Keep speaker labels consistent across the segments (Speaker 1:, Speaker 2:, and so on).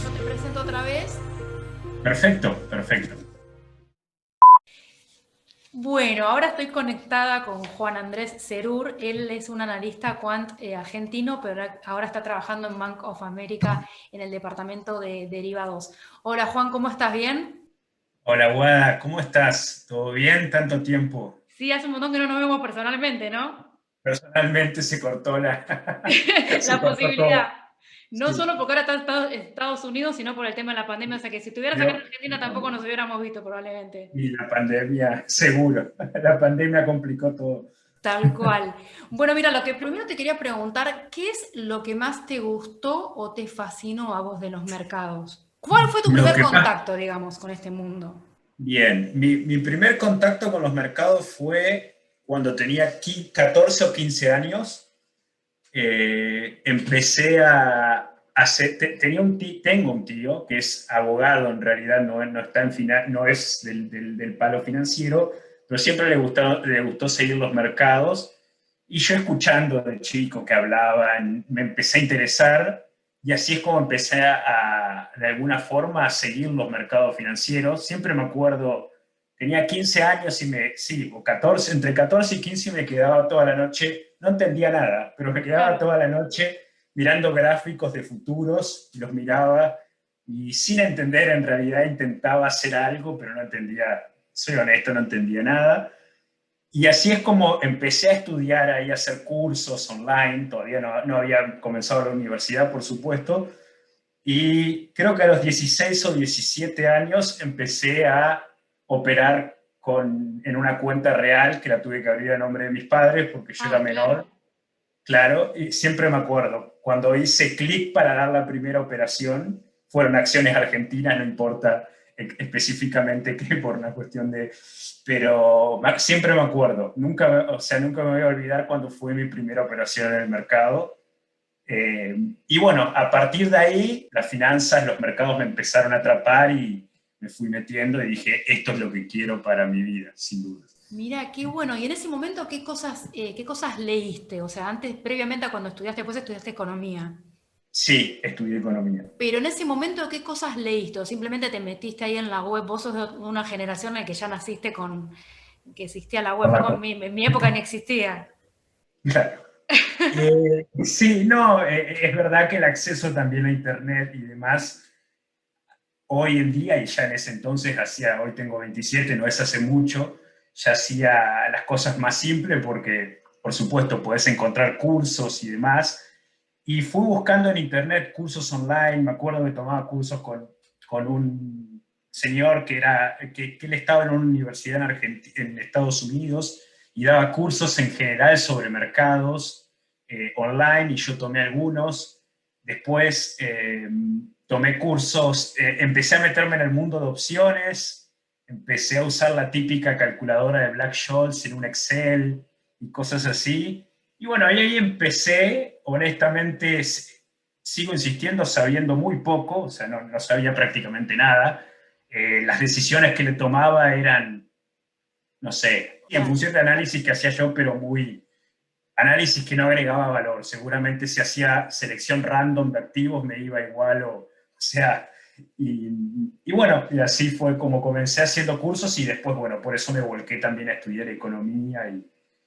Speaker 1: yo te presento otra vez.
Speaker 2: Perfecto, perfecto.
Speaker 1: Bueno, ahora estoy conectada con Juan Andrés Cerur. Él es un analista quant argentino, pero ahora está trabajando en Bank of America en el departamento de derivados. Hola Juan, ¿cómo estás? ¿Bien?
Speaker 2: Hola, Guada, ¿cómo estás? ¿Todo bien? Tanto tiempo.
Speaker 1: Sí, hace un montón que no nos vemos personalmente, ¿no?
Speaker 2: Personalmente se cortó se
Speaker 1: La
Speaker 2: cortó
Speaker 1: posibilidad.
Speaker 2: todo.
Speaker 1: No
Speaker 2: Sí.
Speaker 1: solo porque ahora está en Estados Unidos, sino por el tema de la pandemia. O sea que si estuvieras acá en
Speaker 2: Yo,
Speaker 1: Argentina tampoco nos hubiéramos visto probablemente.
Speaker 2: y la pandemia, seguro. La pandemia complicó todo.
Speaker 1: Tal cual. Bueno, mira, lo que primero te quería preguntar, ¿qué es lo que más te gustó o te fascinó a vos de los mercados? ¿Cuál fue tu
Speaker 2: Lo
Speaker 1: primer
Speaker 2: que más,
Speaker 1: contacto, digamos, con este mundo?
Speaker 2: bien, mi primer contacto con los mercados fue cuando tenía 14 o 15 años. Empecé a hacer, tengo un tío que es abogado, en realidad no está en no es del palo financiero, pero siempre le gustó seguir los mercados. Y yo escuchando de chico que hablaban, me empecé a interesar y así es como empecé de alguna forma a seguir los mercados financieros. Siempre me acuerdo, tenía 15 años sí, o 14, entre 14 y 15 me quedaba toda la noche, no entendía nada, pero me quedaba
Speaker 1: Claro.
Speaker 2: toda la noche mirando gráficos de futuros, los miraba y sin entender en realidad intentaba hacer algo, pero no entendía, soy honesto, no entendía nada. Y así es como empecé a estudiar ahí, a hacer cursos online, todavía no había comenzado la universidad, por supuesto, y creo que a los 16 o 17 años empecé a operar en una cuenta real que la tuve que abrir a nombre de mis padres porque yo era
Speaker 1: Ah, claro.
Speaker 2: menor, claro, y siempre me acuerdo, cuando hice clic para dar la primera operación, fueron acciones argentinas, no importa específicamente que por una cuestión de... Pero siempre me acuerdo, nunca, o sea, nunca me voy a olvidar cuando fue mi primera operación en el mercado. Y bueno, a partir de ahí, las finanzas, los mercados me empezaron a atrapar y me fui metiendo y dije, esto es lo que quiero para mi vida, sin duda.
Speaker 1: Mira, qué bueno. Y en ese momento, qué cosas leíste? O sea, antes, previamente a cuando estudiaste, después estudiaste economía.
Speaker 2: Sí, estudié economía.
Speaker 1: Pero en ese momento, ¿qué cosas leíste? ¿O simplemente te metiste ahí en la web? Vos sos de una generación en la que ya naciste con que existía la web, ¿no? En mi época ni existía.
Speaker 2: Claro. Sí, no, es verdad que el acceso también a Internet y demás, hoy en día, y ya en ese entonces hoy tengo 27, no es hace mucho, ya hacía las cosas más simples porque, por supuesto, podés encontrar cursos y demás. Y fui buscando en Internet cursos online, me acuerdo que tomaba cursos con un señor que él estaba en una universidad en Estados Unidos y daba cursos en general sobre mercados online y yo tomé algunos. Después tomé cursos, empecé a meterme en el mundo de opciones, empecé a usar la típica calculadora de Black-Scholes en un Excel y cosas así. Y bueno, ahí empecé, honestamente, sigo insistiendo, sabiendo muy poco, o sea, no sabía prácticamente nada. Las decisiones que le tomaba eran, no sé, y en
Speaker 1: Claro.
Speaker 2: función de análisis que hacía yo, pero muy, análisis que no agregaba valor. Seguramente si hacía selección random de activos me iba igual o sea, y, y bueno, y así fue como comencé haciendo cursos y después, bueno, por eso me volqué también a estudiar economía y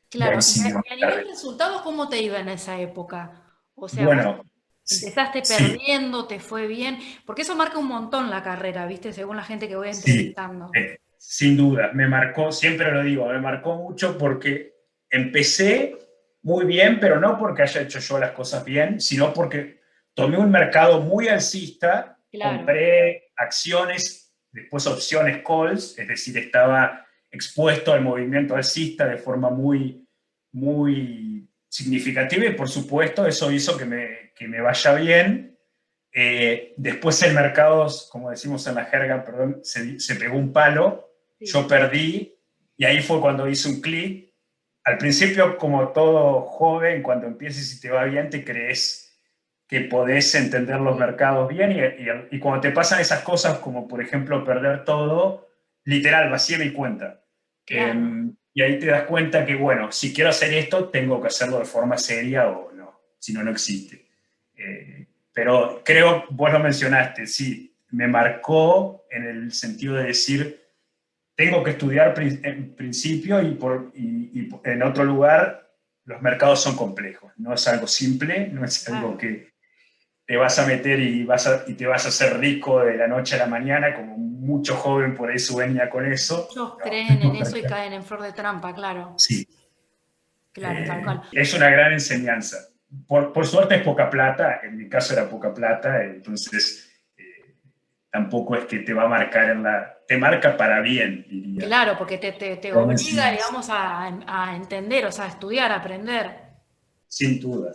Speaker 1: Claro,
Speaker 2: ahí siguió mi
Speaker 1: y a nivel
Speaker 2: carrera.
Speaker 1: resultados, ¿cómo te iba en esa época? O sea, vos
Speaker 2: Bueno,
Speaker 1: empezaste
Speaker 2: sí,
Speaker 1: perdiendo, te fue bien, porque eso marca un montón la carrera, ¿viste? Según la gente que voy
Speaker 2: sí,
Speaker 1: entrevistando.
Speaker 2: sin duda, me marcó, siempre lo digo, me marcó mucho porque empecé muy bien, pero no porque haya hecho yo las cosas bien, sino porque tomé un mercado muy alcista,
Speaker 1: Claro,
Speaker 2: compré acciones, después opciones calls, es decir, estaba expuesto al movimiento alcista de forma muy significativa y por supuesto eso hizo que me vaya bien. Después el mercado, como decimos en la jerga, perdón, se pegó un palo,
Speaker 1: sí,
Speaker 2: yo perdí y ahí fue cuando hice un clic. Al principio, como todo joven, cuando empieces y te va bien, te crees que podés entender los
Speaker 1: sí,
Speaker 2: mercados bien y cuando te pasan esas cosas, como por ejemplo perder todo, literal, vacié mi cuenta.
Speaker 1: claro.
Speaker 2: Y ahí te das cuenta que, bueno, si quiero hacer esto, tengo que hacerlo de forma seria o no, si no, no existe. pero creo, vos lo mencionaste, sí, me marcó en el sentido de decir, tengo que estudiar en principio y en otro lugar los mercados son complejos, no es algo simple, no es algo
Speaker 1: Claro.
Speaker 2: que te vas a meter y te vas a hacer rico de la noche a la mañana, como mucho joven por ahí sueña con eso.
Speaker 1: Muchos creen en
Speaker 2: No,
Speaker 1: eso y caen en flor de trampa, claro.
Speaker 2: sí,
Speaker 1: Claro, tal cual.
Speaker 2: es una gran enseñanza. Por suerte es poca plata, en mi caso era poca plata, entonces tampoco es que te va a marcar te marca para bien, diría.
Speaker 1: Claro, porque te
Speaker 2: Gran
Speaker 1: obliga,
Speaker 2: enseñanza,
Speaker 1: digamos, a entender, o sea, a estudiar, a aprender.
Speaker 2: sin duda.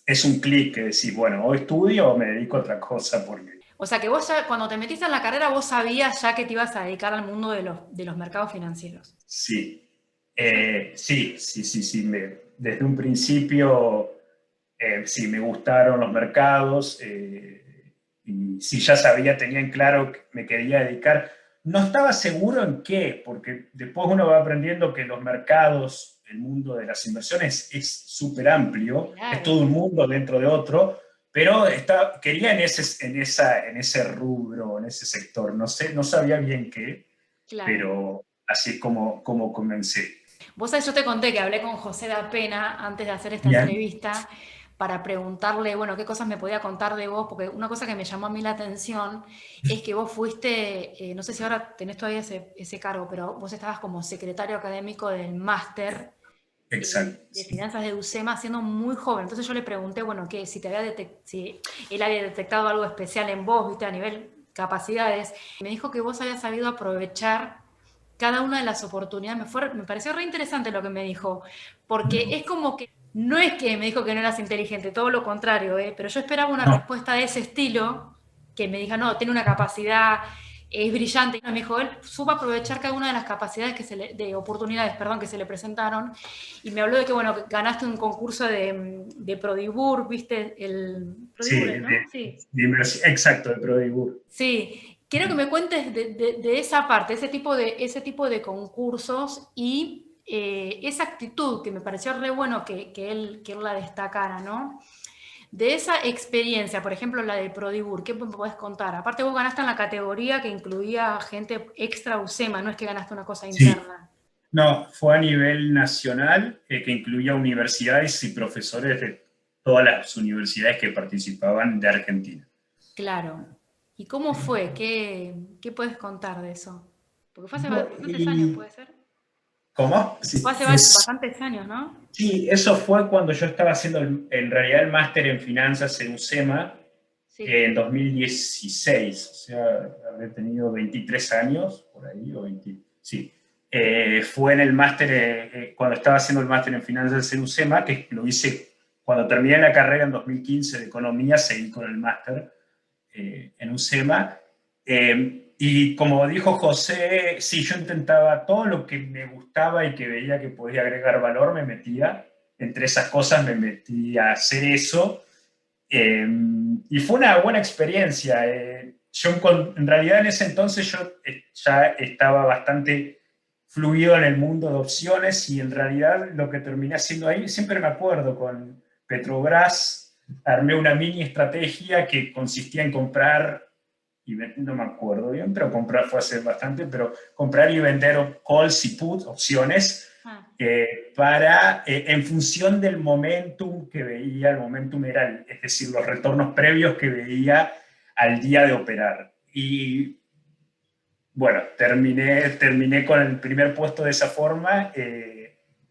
Speaker 2: Es un clic que decís, bueno, o estudio o me dedico a otra cosa porque
Speaker 1: O sea, que vos ya, cuando te metiste en la carrera, vos sabías ya que te ibas a dedicar al mundo de los mercados financieros.
Speaker 2: sí.
Speaker 1: Eso es,
Speaker 2: Sí. Desde un principio, sí, me gustaron los mercados y sí, ya sabía, tenía en claro que me quería dedicar. No estaba seguro en qué, porque después uno va aprendiendo que los mercados, el mundo de las inversiones es súper amplio, es todo
Speaker 1: claro,
Speaker 2: un mundo dentro de otro, pero quería en ese rubro, en ese sector. No sé, no sabía bien qué,
Speaker 1: claro.
Speaker 2: pero así es como comencé.
Speaker 1: Vos sabés, yo te conté que hablé con José da Pena antes de hacer esta
Speaker 2: Bien,
Speaker 1: entrevista para preguntarle, bueno, qué cosas me podía contar de vos, porque una cosa que me llamó a mí la atención es que vos fuiste, no sé si ahora tenés todavía ese cargo, pero vos estabas como secretario académico del máster
Speaker 2: exacto.
Speaker 1: de
Speaker 2: Sí.
Speaker 1: finanzas de UCEMA siendo muy joven. Entonces yo le pregunté, bueno, que si él había detectado algo especial en vos, viste, a nivel capacidades. Y me dijo que vos habías sabido aprovechar cada una de las oportunidades. Me pareció re interesante lo que me dijo, porque es como que, no es que me dijo que no eras inteligente, todo lo contrario, pero yo esperaba una
Speaker 2: No,
Speaker 1: respuesta de ese estilo, que me diga, no, tiene una capacidad, es brillante. No, me dijo, él supo aprovechar cada una de las capacidades de oportunidades, perdón, que se le presentaron, y me habló de que, bueno, que ganaste un concurso de Prodibur, ¿viste? El
Speaker 2: sí,
Speaker 1: Prodibur, ¿no? Sí.
Speaker 2: exacto, de Prodibur.
Speaker 1: Sí, quiero que me cuentes de esa parte, ese tipo de concursos y esa actitud que me pareció re bueno que él la destacara, ¿no? De esa experiencia, por ejemplo, la de Prodibur, ¿qué me podés contar? Aparte vos ganaste en la categoría que incluía gente extra UCEMA, no es que ganaste una cosa
Speaker 2: Sí,
Speaker 1: interna.
Speaker 2: no, fue a nivel nacional, que incluía universidades y profesores de todas las universidades que participaban de Argentina.
Speaker 1: Claro. ¿Y cómo fue? ¿Qué puedes contar de eso? Porque fue hace bastantes años,
Speaker 2: ¿Y
Speaker 1: ¿puede ser?
Speaker 2: cómo?
Speaker 1: Fue
Speaker 2: Sí,
Speaker 1: hace bastantes años, ¿no?
Speaker 2: sí, eso fue cuando yo estaba haciendo en realidad el máster en finanzas en UCEMA
Speaker 1: Sí.
Speaker 2: en 2016, o sea, habré tenido 23 años, por ahí, o 20, sí. Fue en el máster, cuando estaba haciendo el máster en finanzas en UCEMA, que lo hice cuando terminé la carrera en 2015 de economía, seguí con el máster en UCEMA. Y como dijo José, sí, yo intentaba todo lo que me gustaba y que veía que podía agregar valor, me metía. Entre esas cosas me metí a hacer eso. Y fue una buena experiencia. En realidad en ese entonces yo ya estaba bastante fluido en el mundo de opciones y en realidad lo que terminé haciendo ahí, siempre me acuerdo, con Petrobras armé una mini estrategia que consistía en comprar, no me acuerdo bien, pero comprar fue hace bastante, pero comprar y vender calls y puts, opciones,
Speaker 1: Ah,
Speaker 2: en función del momentum que veía, el momentum era, es decir, los retornos previos que veía al día de operar. Y bueno, terminé con el primer puesto de esa forma.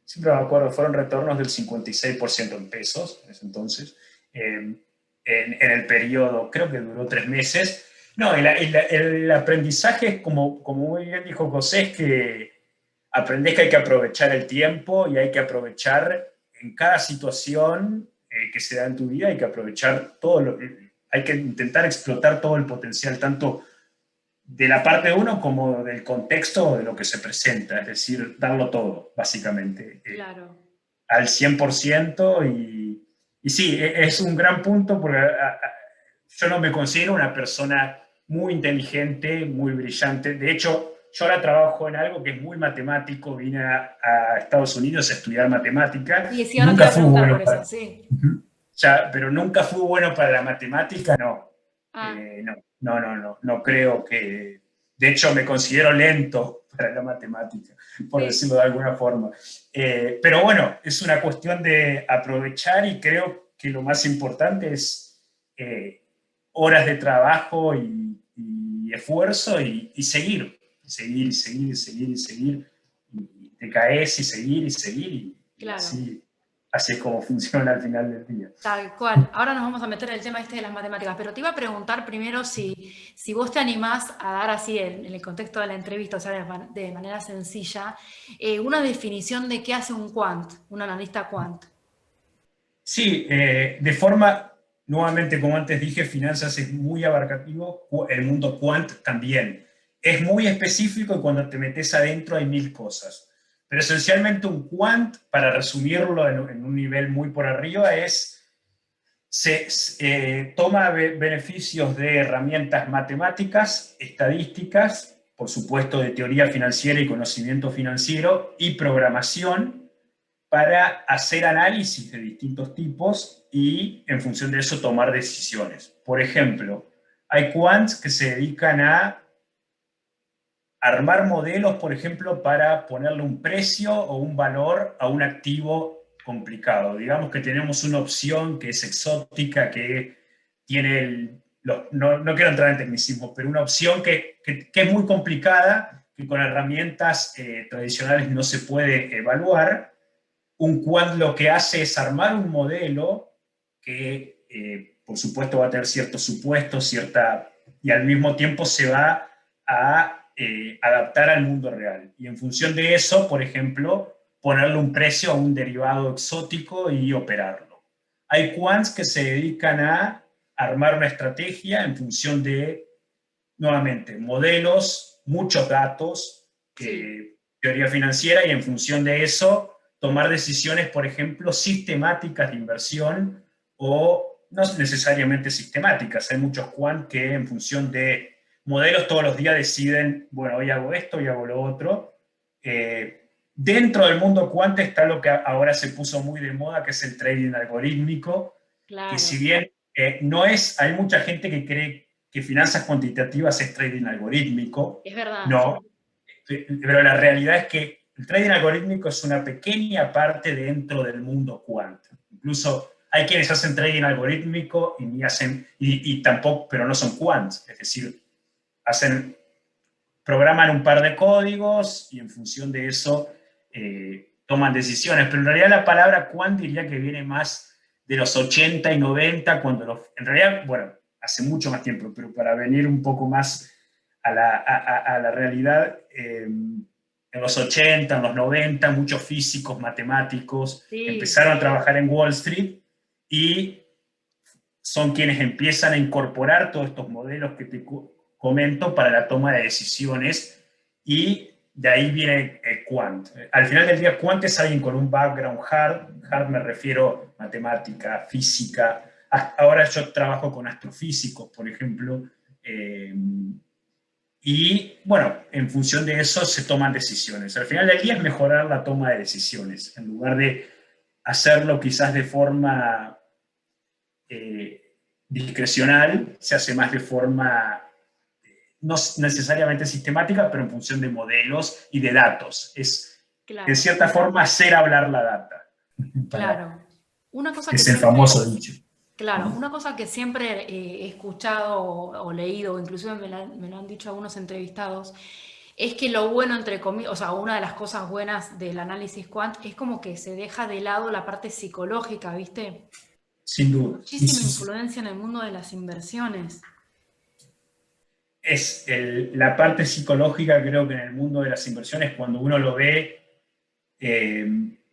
Speaker 2: Siempre me acuerdo, fueron retornos del 56% en pesos en ese entonces, en el periodo, creo que duró 3 meses. No, el aprendizaje es como muy bien dijo José, es que aprendés que hay que aprovechar el tiempo y hay que aprovechar en cada situación que se da en tu vida, hay que aprovechar hay que intentar explotar todo el potencial, tanto de la parte de uno como del contexto de lo que se presenta, es decir, darlo todo, básicamente,
Speaker 1: claro.
Speaker 2: al 100% y sí, es un gran punto porque yo no me considero una persona muy inteligente, muy brillante. De hecho, yo ahora trabajo en algo que es muy matemático. Vine a Estados Unidos a estudiar matemática.
Speaker 1: Sí, sí, ahora te
Speaker 2: Nunca
Speaker 1: iba a
Speaker 2: fui
Speaker 1: preguntar
Speaker 2: bueno
Speaker 1: por eso,
Speaker 2: para,
Speaker 1: sí.
Speaker 2: pero nunca fui bueno para la matemática, no.
Speaker 1: Ah,
Speaker 2: No creo que... De hecho, me considero lento para la matemática, por
Speaker 1: sí.
Speaker 2: decirlo de alguna forma. Pero bueno, es una cuestión de aprovechar y creo que lo más importante es horas de trabajo y esfuerzo y seguir, seguir, seguir, seguir, seguir. Y te caes y seguir y
Speaker 1: Claro.
Speaker 2: así es como funciona al final del día.
Speaker 1: Tal cual. Ahora nos vamos a meter en el tema este de las matemáticas, pero te iba a preguntar primero si vos te animás a dar así en el contexto de la entrevista, o sea, de manera sencilla, una definición de qué hace un quant, un analista quant.
Speaker 2: Sí, de forma, nuevamente, como antes dije, finanzas es muy abarcativo, el mundo quant también. Es muy específico y cuando te metes adentro hay mil cosas. Pero esencialmente un quant, para resumirlo en un nivel muy por arriba, toma beneficios de herramientas matemáticas, estadísticas, por supuesto de teoría financiera y conocimiento financiero y programación para hacer análisis de distintos tipos y en función de eso tomar decisiones. Por ejemplo, hay quants que se dedican a armar modelos, por ejemplo, para ponerle un precio o un valor a un activo complicado. Digamos que tenemos una opción que es exótica, que tiene no quiero entrar en tecnicismo, pero una opción que es muy complicada, que con herramientas tradicionales no se puede evaluar. Un quant lo que hace es armar un modelo que, por supuesto, va a tener ciertos supuestos, y al mismo tiempo se va a adaptar al mundo real. Y en función de eso, por ejemplo, ponerle un precio a un derivado exótico y operarlo. Hay quants que se dedican a armar una estrategia en función de, nuevamente, modelos, muchos datos,
Speaker 1: Sí,
Speaker 2: teoría financiera, y en función de eso tomar decisiones, por ejemplo, sistemáticas de inversión o no necesariamente sistemáticas. Hay muchos quant que en función de modelos todos los días deciden, bueno, hoy hago esto, hoy hago lo otro. Dentro del mundo quant está lo que ahora se puso muy de moda, que es el trading algorítmico, que si
Speaker 1: claro.
Speaker 2: bien no es, hay mucha gente que cree que finanzas cuantitativas es trading algorítmico,
Speaker 1: Es verdad,
Speaker 2: no,
Speaker 1: sí.
Speaker 2: pero la realidad es que el trading algorítmico es una pequeña parte dentro del mundo quant. Incluso hay quienes hacen trading algorítmico y, ni hacen, y tampoco, pero no son quants, es decir, hacen, programan un par de códigos y en función de eso toman decisiones. Pero en realidad la palabra quant diría que viene más de los 80 y 90, en realidad, bueno, hace mucho más tiempo, pero para venir un poco más a la realidad, en los 80, en los 90, muchos físicos, matemáticos
Speaker 1: Sí,
Speaker 2: empezaron a trabajar en Wall Street y son quienes empiezan a incorporar todos estos modelos que te comento para la toma de decisiones y de ahí viene quant. Al final del día, quant es alguien con un background hard me refiero a matemática, física. Ahora yo trabajo con astrofísicos, por ejemplo, y bueno, en función de eso se toman decisiones. Al final del día es mejorar la toma de decisiones, en lugar de hacerlo quizás de forma discrecional, se hace más de forma no necesariamente sistemática, pero en función de modelos y de datos. Es, en
Speaker 1: claro,
Speaker 2: cierta forma, hacer hablar la data. Para,
Speaker 1: claro. Una cosa que
Speaker 2: es el
Speaker 1: siempre,
Speaker 2: famoso dicho.
Speaker 1: claro, una cosa que siempre he escuchado o leído, o inclusive me lo han dicho algunos entrevistados, es que lo bueno, entre comillas, o sea, una de las cosas buenas del análisis quant es como que se deja de lado la parte psicológica, ¿viste?
Speaker 2: Sin duda. Sí,
Speaker 1: Muchísima
Speaker 2: sí, sí.
Speaker 1: influencia en el mundo de las inversiones.
Speaker 2: Es la parte psicológica, creo que en el mundo de las inversiones, cuando uno lo ve, eh,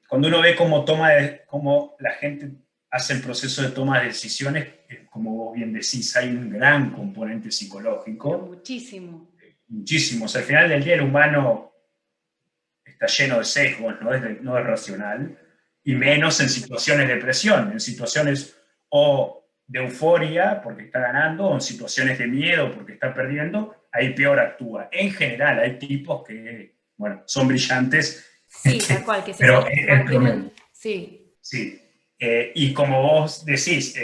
Speaker 2: cuando uno ve cómo la gente hace el proceso de toma de decisiones, como vos bien decís, hay un gran componente
Speaker 1: Pero
Speaker 2: psicológico,
Speaker 1: muchísimo.
Speaker 2: muchísimos. Al final del día el humano está lleno de sesgos, no es racional, y
Speaker 1: Claro.
Speaker 2: menos en situaciones de presión, en situaciones o de euforia porque está ganando, o en situaciones de miedo porque está perdiendo, ahí peor actúa. En general hay tipos que, bueno, son brillantes,
Speaker 1: Sí, tal cual, que
Speaker 2: pero
Speaker 1: se
Speaker 2: el promedio.
Speaker 1: mantienen, sí,
Speaker 2: Sí. Y como vos decís,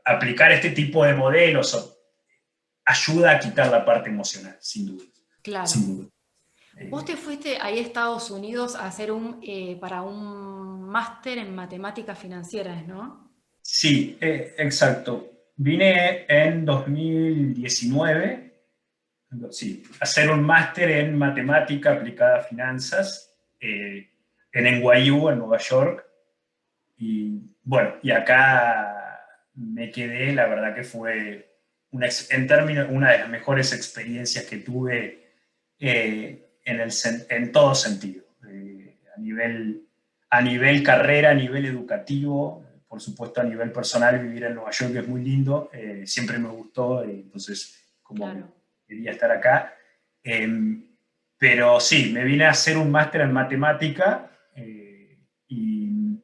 Speaker 2: aplicar este tipo de modelos ayuda a quitar la parte emocional, sin duda.
Speaker 1: Claro.
Speaker 2: Sin duda.
Speaker 1: Vos te fuiste ahí a Estados Unidos a hacer para un máster en matemáticas financieras, ¿no?
Speaker 2: Sí, exacto. Vine en 2019, sí, a hacer un máster en matemática aplicada a finanzas en NYU, en Nueva York. Y bueno, y acá me quedé, la verdad que fue en términos, una de las mejores experiencias que tuve en todo sentido, a nivel carrera, a nivel educativo, por supuesto a nivel personal, vivir en Nueva York es muy lindo, siempre me gustó, entonces como que
Speaker 1: Claro.
Speaker 2: quería estar acá. Eh, pero sí, me vine a hacer un máster en matemática y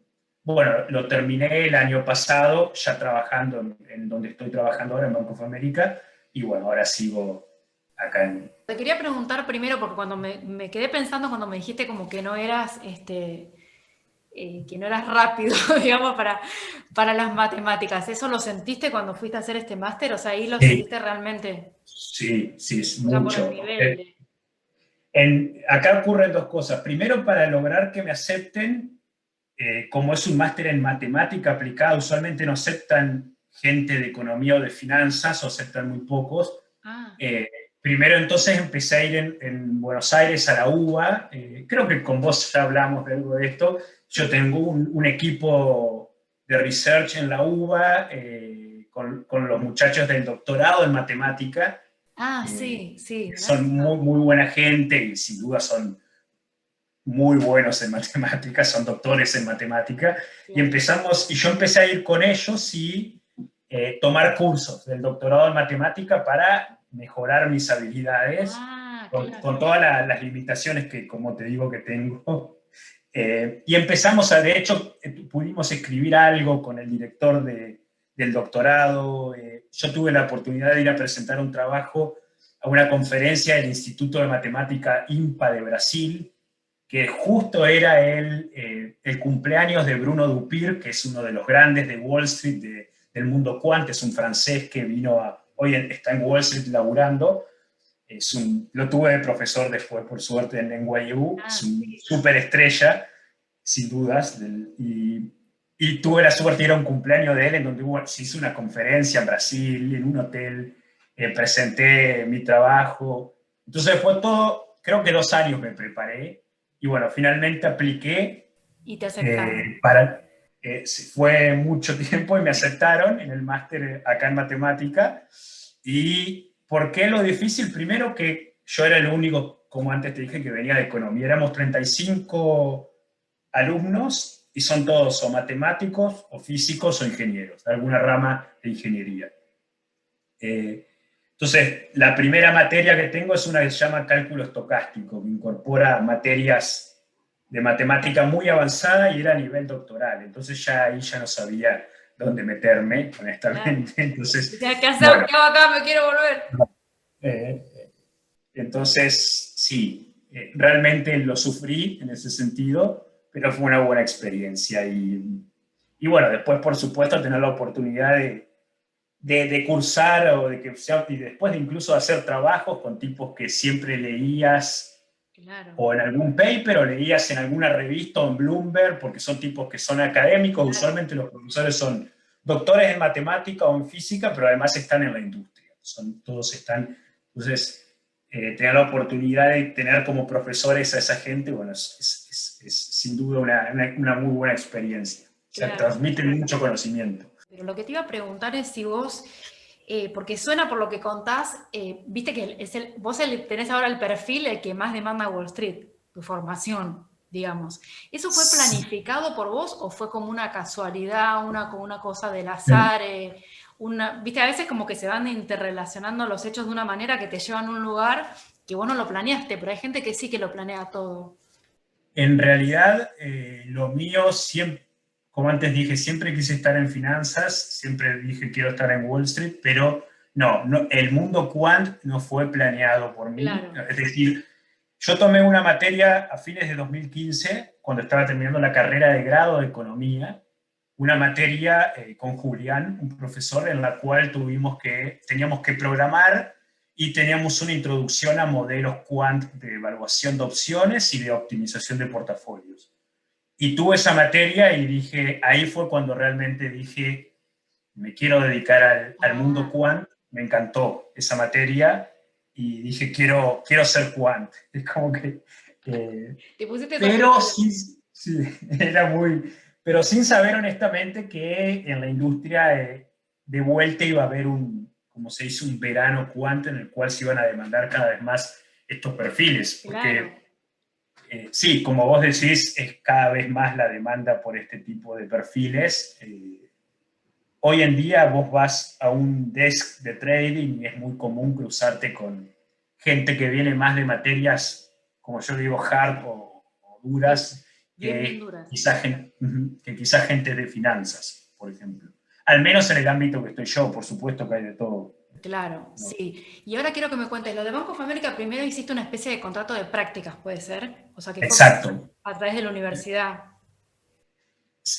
Speaker 2: bueno, lo terminé el año pasado, ya trabajando en donde estoy trabajando ahora, en Bank of America, y bueno, ahora sigo acá en...
Speaker 1: Te quería preguntar primero, porque cuando me quedé pensando cuando me dijiste como que no eras, que no eras rápido, digamos, para las matemáticas. ¿Eso lo sentiste cuando fuiste a hacer este máster? O sea, ahí lo
Speaker 2: Sí,
Speaker 1: sentiste realmente,
Speaker 2: sí, sí, es
Speaker 1: o sea, por el
Speaker 2: mucho.
Speaker 1: nivel de...
Speaker 2: Acá ocurren dos cosas. Primero, para lograr que me acepten, como es un máster en matemática aplicada, usualmente no aceptan gente de economía o de finanzas, o aceptan muy pocos.
Speaker 1: Ah,
Speaker 2: Eh, Primero entonces empecé a ir en Buenos Aires a la UBA, creo que con vos ya hablamos de algo de esto, yo
Speaker 1: sí.
Speaker 2: tengo un equipo de research en la UBA con los muchachos del doctorado en matemática,
Speaker 1: Ah, sí, sí,
Speaker 2: que
Speaker 1: me has
Speaker 2: son muy,
Speaker 1: contado.
Speaker 2: muy buena gente y sin duda son muy buenos en matemáticas, son doctores en matemática,
Speaker 1: Claro.
Speaker 2: y yo empecé a ir con ellos y tomar cursos del doctorado en matemática para mejorar mis habilidades
Speaker 1: Ah,
Speaker 2: con
Speaker 1: claro.
Speaker 2: todas las limitaciones que, como te digo, que tengo. Y empezamos de hecho, pudimos escribir algo con el director del doctorado. Yo tuve la oportunidad de ir a presentar un trabajo a una conferencia del Instituto de Matemática IMPA de Brasil, que justo era el cumpleaños de Bruno Dupir, que es uno de los grandes de Wall Street, del mundo quant, es un francés que hoy está en Wall Street laburando, lo tuve de profesor después, por suerte, en NYU, es
Speaker 1: Ah,
Speaker 2: un
Speaker 1: sí.
Speaker 2: superestrella, sin dudas, y tuve la suerte de ir a un cumpleaños de él en donde se hizo una conferencia en Brasil, en un hotel, presenté mi trabajo, entonces fue todo, creo que 2 años me preparé, y bueno, finalmente apliqué
Speaker 1: Y te aceptaron.
Speaker 2: para... fue mucho tiempo y me aceptaron en el máster acá en matemática. ¿Y por qué lo difícil? Primero que yo era el único, como antes te dije, que venía de economía. Éramos 35 alumnos y son todos o matemáticos o físicos o ingenieros, de alguna rama de ingeniería. Eh, entonces, la primera materia que tengo es una que se llama cálculo estocástico, que incorpora materias de matemática muy avanzada y era a nivel doctoral. Entonces ya ahí ya no sabía dónde meterme,
Speaker 1: Claro.
Speaker 2: honestamente. Entonces,
Speaker 1: ¿Qué haces?
Speaker 2: bueno,
Speaker 1: ¿Qué hago acá? Me quiero volver.
Speaker 2: eh, entonces sí, realmente lo sufrí en ese sentido, pero fue una buena experiencia. Y bueno, después, por supuesto, tener la oportunidad de cursar o de que sea, y después de incluso hacer trabajos con tipos que siempre leías
Speaker 1: Claro,
Speaker 2: o en algún paper o leías en alguna revista o en Bloomberg, porque son tipos que son académicos,
Speaker 1: claro,
Speaker 2: usualmente los profesores son doctores en matemática o en física, pero además están en la industria, todos están, entonces tener la oportunidad de tener como profesores a esa gente, bueno, es sin duda una muy buena experiencia, o sea,
Speaker 1: claro.
Speaker 2: transmiten mucho conocimiento.
Speaker 1: Pero lo que te iba a preguntar es si vos, porque suena por lo que contás, viste que vos tenés ahora el perfil el que más demanda Wall Street, tu formación, digamos. ¿Eso fue planificado por vos o fue como una casualidad, como una cosa del azar? Viste, a veces como que se van interrelacionando los hechos de una manera que te llevan a un lugar que vos no lo planeaste, pero hay gente que sí que lo planea todo.
Speaker 2: En realidad, lo mío siempre, como antes dije, siempre quise estar en finanzas, siempre dije quiero estar en Wall Street, pero no, el mundo quant no fue planeado por mí.
Speaker 1: Claro,
Speaker 2: Es decir, yo tomé una materia a fines de 2015, cuando estaba terminando la carrera de grado de economía, una materia con Julián, un profesor, en la cual teníamos que programar y teníamos una introducción a modelos quant de evaluación de opciones y de optimización de portafolios. Y tuve esa materia y dije, ahí fue cuando realmente dije, me quiero dedicar al mundo quant, me encantó esa materia y dije, quiero ser quant. Es como que...
Speaker 1: Te pusiste tu
Speaker 2: pero
Speaker 1: objetivo.
Speaker 2: sí, sí, era muy... Pero sin saber honestamente que en la industria de vuelta iba a haber como se dice, un verano quant en el cual se iban a demandar cada vez más estos perfiles,
Speaker 1: Claro.
Speaker 2: porque sí, como vos decís, es cada vez más la demanda por este tipo de perfiles. Hoy en día vos vas a un desk de trading y es muy común cruzarte con gente que viene más de materias, como yo digo, hard o duras,
Speaker 1: Bien, bien duras.
Speaker 2: que quizás gente de finanzas, por ejemplo. Al menos en el ámbito que estoy yo, por supuesto que hay de todo.
Speaker 1: Claro,
Speaker 2: ¿No?
Speaker 1: sí. Y ahora quiero que me cuentes, lo de Banco of America, primero hiciste una especie de contrato de prácticas, ¿puede ser? O sea, que fue
Speaker 2: Exacto.
Speaker 1: a través de la universidad.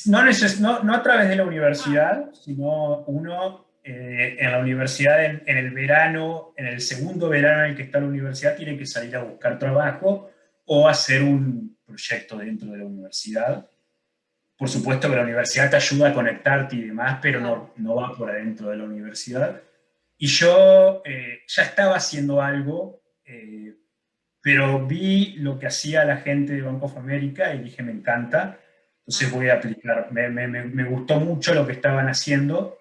Speaker 2: No a través de la
Speaker 1: Ah,
Speaker 2: universidad, sino uno en la universidad, en el verano, en el segundo verano en el que está la universidad, tiene que salir a buscar trabajo o hacer un proyecto dentro de la universidad. Por supuesto que la universidad te ayuda a conectarte y demás, pero
Speaker 1: claro.
Speaker 2: no va por adentro de la universidad. Y yo ya estaba haciendo algo, pero vi lo que hacía la gente de Bank of America y dije, me encanta, entonces
Speaker 1: Ah,
Speaker 2: voy a aplicar. Me gustó mucho lo que estaban haciendo.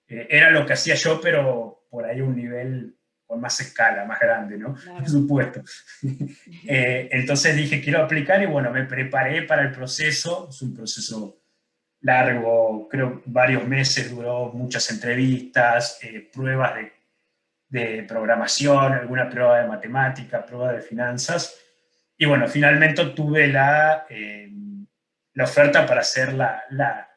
Speaker 2: Era lo que hacía yo, pero por ahí un nivel con más escala, más grande, ¿no? Por
Speaker 1: claro.
Speaker 2: supuesto. Entonces dije, quiero aplicar y bueno, me preparé para el proceso. Es un proceso largo, creo varios meses, duró muchas entrevistas, pruebas de programación, alguna prueba de matemática, prueba de finanzas. Y bueno, finalmente tuve la oferta para hacer la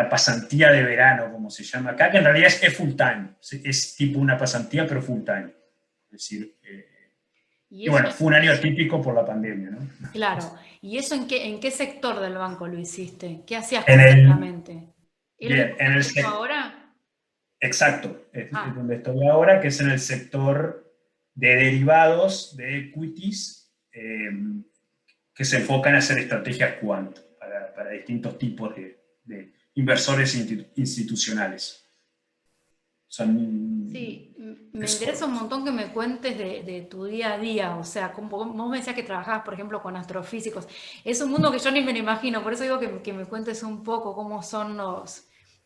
Speaker 2: pasantía de verano, como se llama acá, que en realidad es full time, es tipo una pasantía, pero full time. Es decir,
Speaker 1: Y
Speaker 2: y
Speaker 1: eso,
Speaker 2: bueno, fue un año típico por la pandemia, ¿no?
Speaker 1: claro. ¿Y eso en qué sector del banco lo hiciste? ¿Qué hacías
Speaker 2: En el,
Speaker 1: concretamente? ¿Es lo mismo
Speaker 2: bien,
Speaker 1: que haces ahora?
Speaker 2: exacto, es
Speaker 1: Ah,
Speaker 2: donde estoy ahora, que es en el sector de derivados, de equities, que se enfocan en hacer estrategias quant para distintos tipos de inversores institucionales. Son,
Speaker 1: sí, me interesa
Speaker 2: eso.
Speaker 1: un montón que me cuentes de tu día a día, o sea, como vos me decías que trabajabas, por ejemplo, con astrofísicos. Es un mundo que yo ni me lo imagino, por eso digo que me cuentes un poco cómo son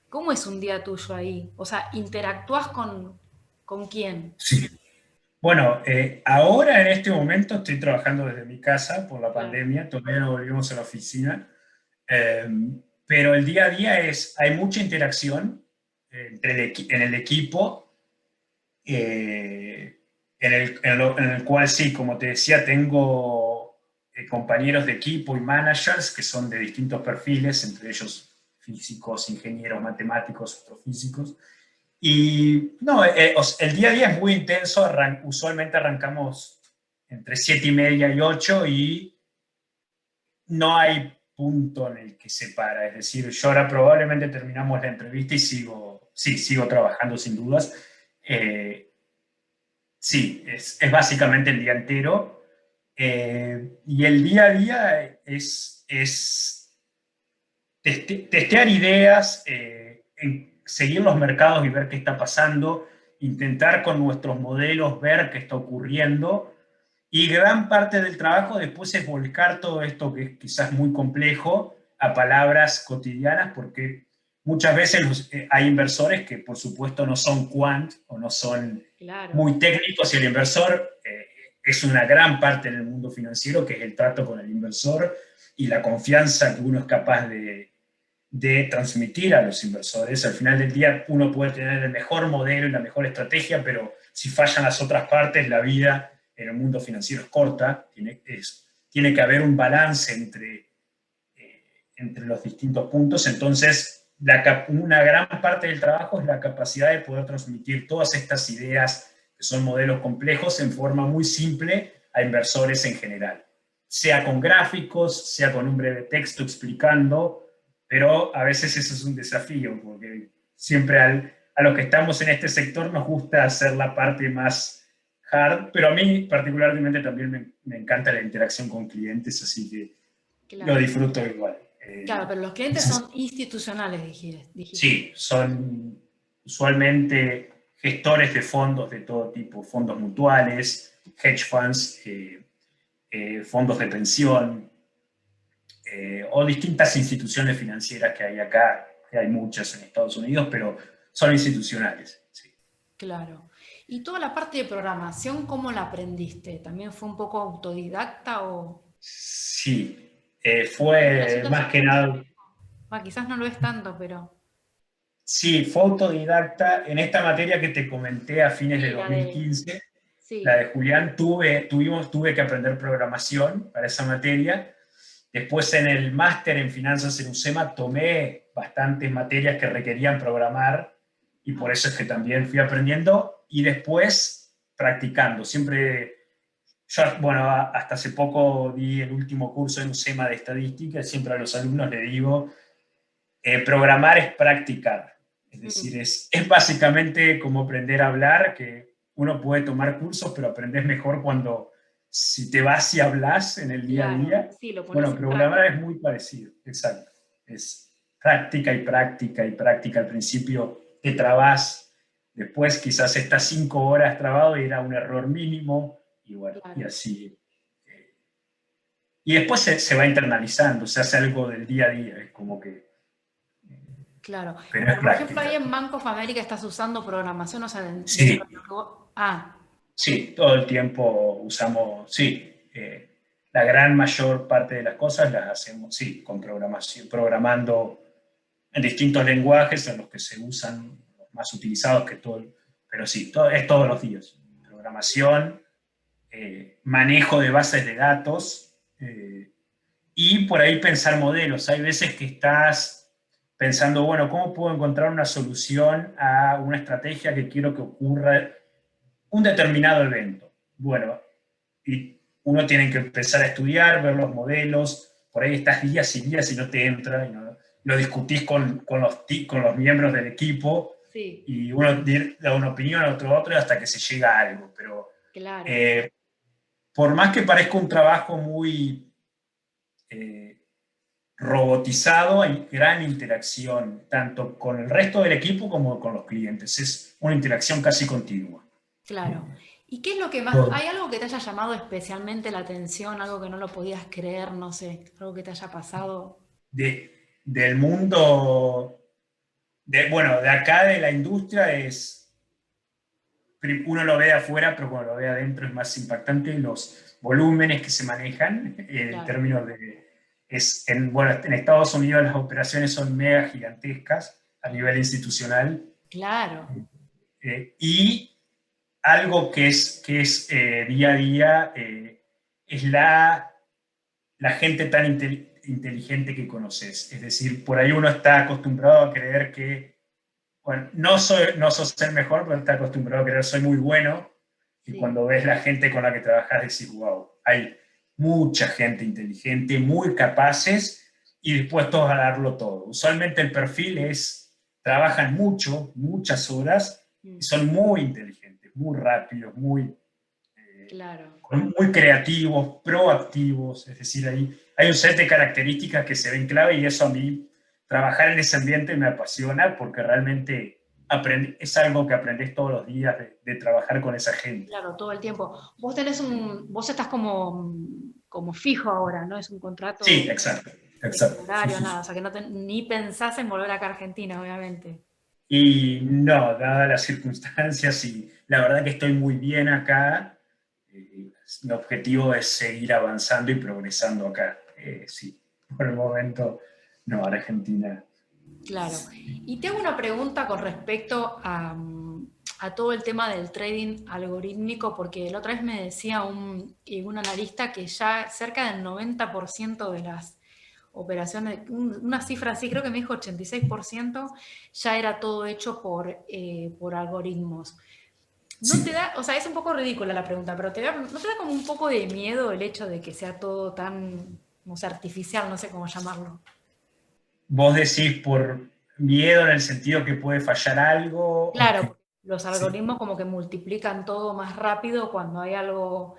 Speaker 1: cómo es un día tuyo ahí. O sea, ¿interactúas con quién?
Speaker 2: Sí. Bueno, ahora en este momento estoy trabajando desde mi casa por la
Speaker 1: Claro.
Speaker 2: pandemia, todavía no volvimos a la oficina, eh, pero el día a día hay mucha interacción en el equipo, en el cual sí, como te decía, tengo compañeros de equipo y managers que son de distintos perfiles, entre ellos físicos, ingenieros, matemáticos, astrofísicos. Y no, el día a día es muy intenso, usualmente arrancamos entre 7:30 y 8 y no hay punto en el que se para. Es decir, yo ahora probablemente terminamos la entrevista y sigo trabajando sin dudas. Eh, sí, es básicamente el día entero. Y el día a día es testear ideas, seguir los mercados y ver qué está pasando, intentar con nuestros modelos ver qué está ocurriendo. Y gran parte del trabajo después es volcar todo esto que es quizás muy complejo a palabras cotidianas, porque muchas veces hay inversores que por supuesto no son quant o no son
Speaker 1: Claro.
Speaker 2: muy técnicos y el inversor es una gran parte en el mundo financiero que es el trato con el inversor y la confianza que uno es capaz de transmitir a los inversores. Al final del día uno puede tener el mejor modelo y la mejor estrategia, pero si fallan las otras partes, la vida en el mundo financiero es corta. Tiene que haber un balance entre los distintos puntos. Entonces, una gran parte del trabajo es la capacidad de poder transmitir todas estas ideas, que son modelos complejos, en forma muy simple a inversores en general. Sea con gráficos, sea con un breve texto explicando, pero a veces eso es un desafío, porque siempre a los que estamos en este sector nos gusta hacer la parte más hard, pero a mí particularmente también me encanta la interacción con clientes, así que lo
Speaker 1: Claro.
Speaker 2: disfruto igual.
Speaker 1: Claro, pero los clientes son institucionales, dijiste.
Speaker 2: Sí, son usualmente gestores de fondos de todo tipo, fondos mutuales, hedge funds, fondos de pensión, o distintas instituciones financieras que hay acá, que hay muchas en Estados Unidos, pero son institucionales. Sí.
Speaker 1: Claro. ¿Y toda la parte de programación, cómo la aprendiste? ¿También fue un poco autodidacta o...?
Speaker 2: Sí,
Speaker 1: Porque me
Speaker 2: fue
Speaker 1: resulta
Speaker 2: más
Speaker 1: súper
Speaker 2: que nada,
Speaker 1: complejo. Quizás no lo es tanto, pero...
Speaker 2: sí, fue autodidacta. En esta materia que te comenté a fines de
Speaker 1: Sí, la de...
Speaker 2: 2015, la de
Speaker 1: Sí.
Speaker 2: Julián, tuve que aprender programación para esa materia. Después en el máster en finanzas en UCEMA tomé bastantes materias que requerían programar y por
Speaker 1: Ah,
Speaker 2: eso es que también fui aprendiendo y después practicando. Siempre, yo, bueno, hasta hace poco di el último curso en UCEMA de estadística y siempre a los alumnos les digo, programar es practicar. Es
Speaker 1: mm,
Speaker 2: decir, es básicamente como aprender a hablar, que uno puede tomar cursos, pero aprendes mejor cuando, si te vas y hablas en el día a
Speaker 1: claro,
Speaker 2: día.
Speaker 1: sí, lo pones
Speaker 2: Bueno,
Speaker 1: en
Speaker 2: programar
Speaker 1: práctica.
Speaker 2: es muy parecido, exacto. Es práctica y práctica y práctica. Al principio te trabas, después quizás estás 5 horas trabado y era un error mínimo, y bueno, y
Speaker 1: Claro,
Speaker 2: así. Y después se va internalizando, se hace algo del día a día, es como que,
Speaker 1: claro.
Speaker 2: pero es
Speaker 1: Pero por ejemplo, ahí
Speaker 2: práctica.
Speaker 1: en Bank of America estás usando programación, o sea, dentro
Speaker 2: Sí,
Speaker 1: de lo que vos... Ah,
Speaker 2: sí, todo el tiempo usamos, sí, la gran mayor parte de las cosas las hacemos, sí, con programación, programando en distintos lenguajes en los que se usan los más utilizados que todo, pero sí, es todos los días. Programación, manejo de bases de datos y por ahí pensar modelos. Hay veces que estás pensando, bueno, ¿cómo puedo encontrar una solución a una estrategia que quiero que ocurra un determinado evento? Bueno, y uno tiene que empezar a estudiar, ver los modelos, por ahí estás días y días y no te entra, y no, lo discutís con los miembros del equipo
Speaker 1: sí,
Speaker 2: y uno da una opinión, otro hasta que se llega a algo. Pero
Speaker 1: claro.
Speaker 2: eh, por más que parezca un trabajo muy eh, robotizado, hay gran interacción, tanto con el resto del equipo como con los clientes. Es una interacción casi continua.
Speaker 1: Claro. ¿Y qué es lo que más, hay algo que te haya llamado especialmente la atención, algo que no lo podías creer, no sé, algo que te haya pasado?
Speaker 2: Del mundo, bueno, de acá de la industria uno lo ve de afuera, pero cuando lo ve adentro es más impactante los volúmenes que se manejan en
Speaker 1: Claro,
Speaker 2: términos de, bueno, en Estados Unidos las operaciones son mega gigantescas a nivel institucional
Speaker 1: claro,
Speaker 2: y algo que es día a día es la gente tan inteligente que conoces. Es decir, por ahí uno está acostumbrado a creer que, bueno, no sos el mejor, pero está acostumbrado a creer soy muy bueno. Y
Speaker 1: sí,
Speaker 2: cuando ves la gente con la que trabajas, decís, wow, hay mucha gente inteligente, muy capaces y dispuestos a darlo todo. Usualmente el perfil es, trabajan mucho, muchas horas, y
Speaker 1: mm,
Speaker 2: son muy inteligentes, muy rápidos,
Speaker 1: claro.
Speaker 2: muy creativos, proactivos, es decir, hay un set de características que se ven clave y eso a mí, trabajar en ese ambiente me apasiona porque realmente es algo que aprendes todos los días de trabajar con esa gente.
Speaker 1: Claro, todo el tiempo. Vos estás como, como fijo ahora, ¿no? Es un
Speaker 2: Sí,
Speaker 1: contrato
Speaker 2: exacto, exacto. Sí,
Speaker 1: temporario,
Speaker 2: sí,
Speaker 1: nada,
Speaker 2: sí.
Speaker 1: o sea que no ni pensás en volver acá a Argentina, obviamente.
Speaker 2: Y no, dadas las circunstancias y la verdad que estoy muy bien acá, mi objetivo es seguir avanzando y progresando acá. Sí, por el momento, no, Argentina.
Speaker 1: Claro. Y te hago una pregunta con respecto a todo el tema del trading algorítmico, porque la otra vez me decía un analista que ya cerca del 90% de las operaciones, una cifra así, creo que me dijo 86%, ya era todo hecho por algoritmos. ¿No te
Speaker 2: Sí,
Speaker 1: da, o sea, es un poco ridícula la pregunta, pero ¿no te da como un poco de miedo el hecho de que sea todo tan, no sé, artificial, no sé cómo llamarlo?
Speaker 2: vos decís por miedo en el sentido que puede fallar algo, o que...
Speaker 1: Claro, los
Speaker 2: Sí.
Speaker 1: algoritmos como que multiplican todo más rápido cuando hay algo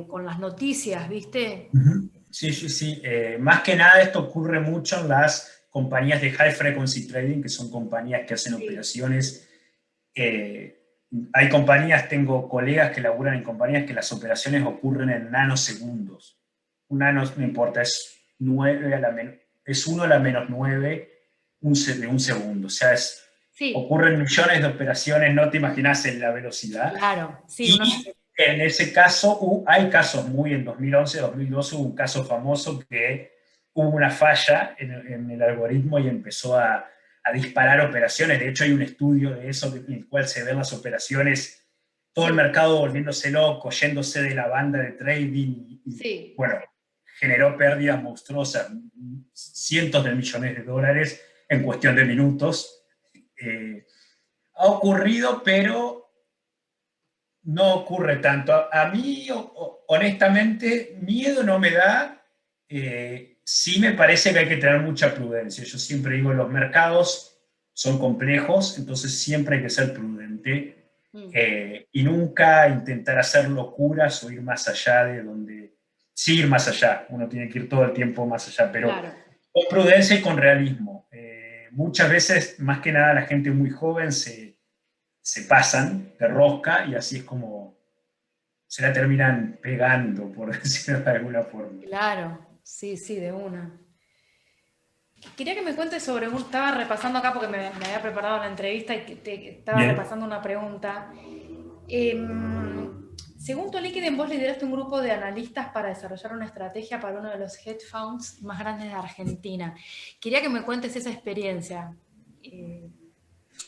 Speaker 1: con las noticias, ¿viste?
Speaker 2: Ujú. Sí, sí, sí. Más que nada esto ocurre mucho en las compañías de high frequency trading, que son compañías que hacen
Speaker 1: Sí,
Speaker 2: operaciones. eh, Hay compañías, tengo colegas que laburan en compañías que las operaciones ocurren en nanosegundos. Un nano, no importa, es 9 a la es 1 a la menos 9 de un segundo. O sea,
Speaker 1: sí,
Speaker 2: ocurren millones de operaciones, no te imaginas en la velocidad.
Speaker 1: claro, sí, uno
Speaker 2: Y en ese caso, hay casos muy en 2011, 2012, hubo un caso famoso que hubo una falla en el algoritmo y empezó a disparar operaciones. De hecho, hay un estudio de eso en el cual se ven las operaciones, todo el
Speaker 1: sí,
Speaker 2: mercado volviéndose loco, yéndose de la banda de trading
Speaker 1: sí,
Speaker 2: bueno, generó pérdidas monstruosas, cientos de millones de dólares en cuestión de minutos. Ha ocurrido, pero no ocurre tanto. A mí, honestamente, miedo no me da. Sí me parece que hay que tener mucha prudencia. Yo siempre digo, los mercados son complejos, entonces siempre hay que ser prudente
Speaker 1: mm,
Speaker 2: y nunca intentar hacer locuras o ir más allá de donde... Sí, ir más allá. Uno tiene que ir todo el tiempo más allá, pero
Speaker 1: claro.
Speaker 2: con prudencia y con realismo. Muchas veces, más que nada, la gente muy joven se pasan de rosca y así es como se la terminan pegando, por decirlo de alguna forma.
Speaker 1: Claro, sí, sí, de una. Quería que me cuentes sobre un... Estaba repasando acá porque me había preparado la entrevista y estaba
Speaker 2: Bien.
Speaker 1: repasando una pregunta. Según tu LinkedIn, vos lideraste un grupo de analistas para desarrollar una estrategia para uno de los hedge funds más grandes de Argentina. Quería que me cuentes esa experiencia. Eh,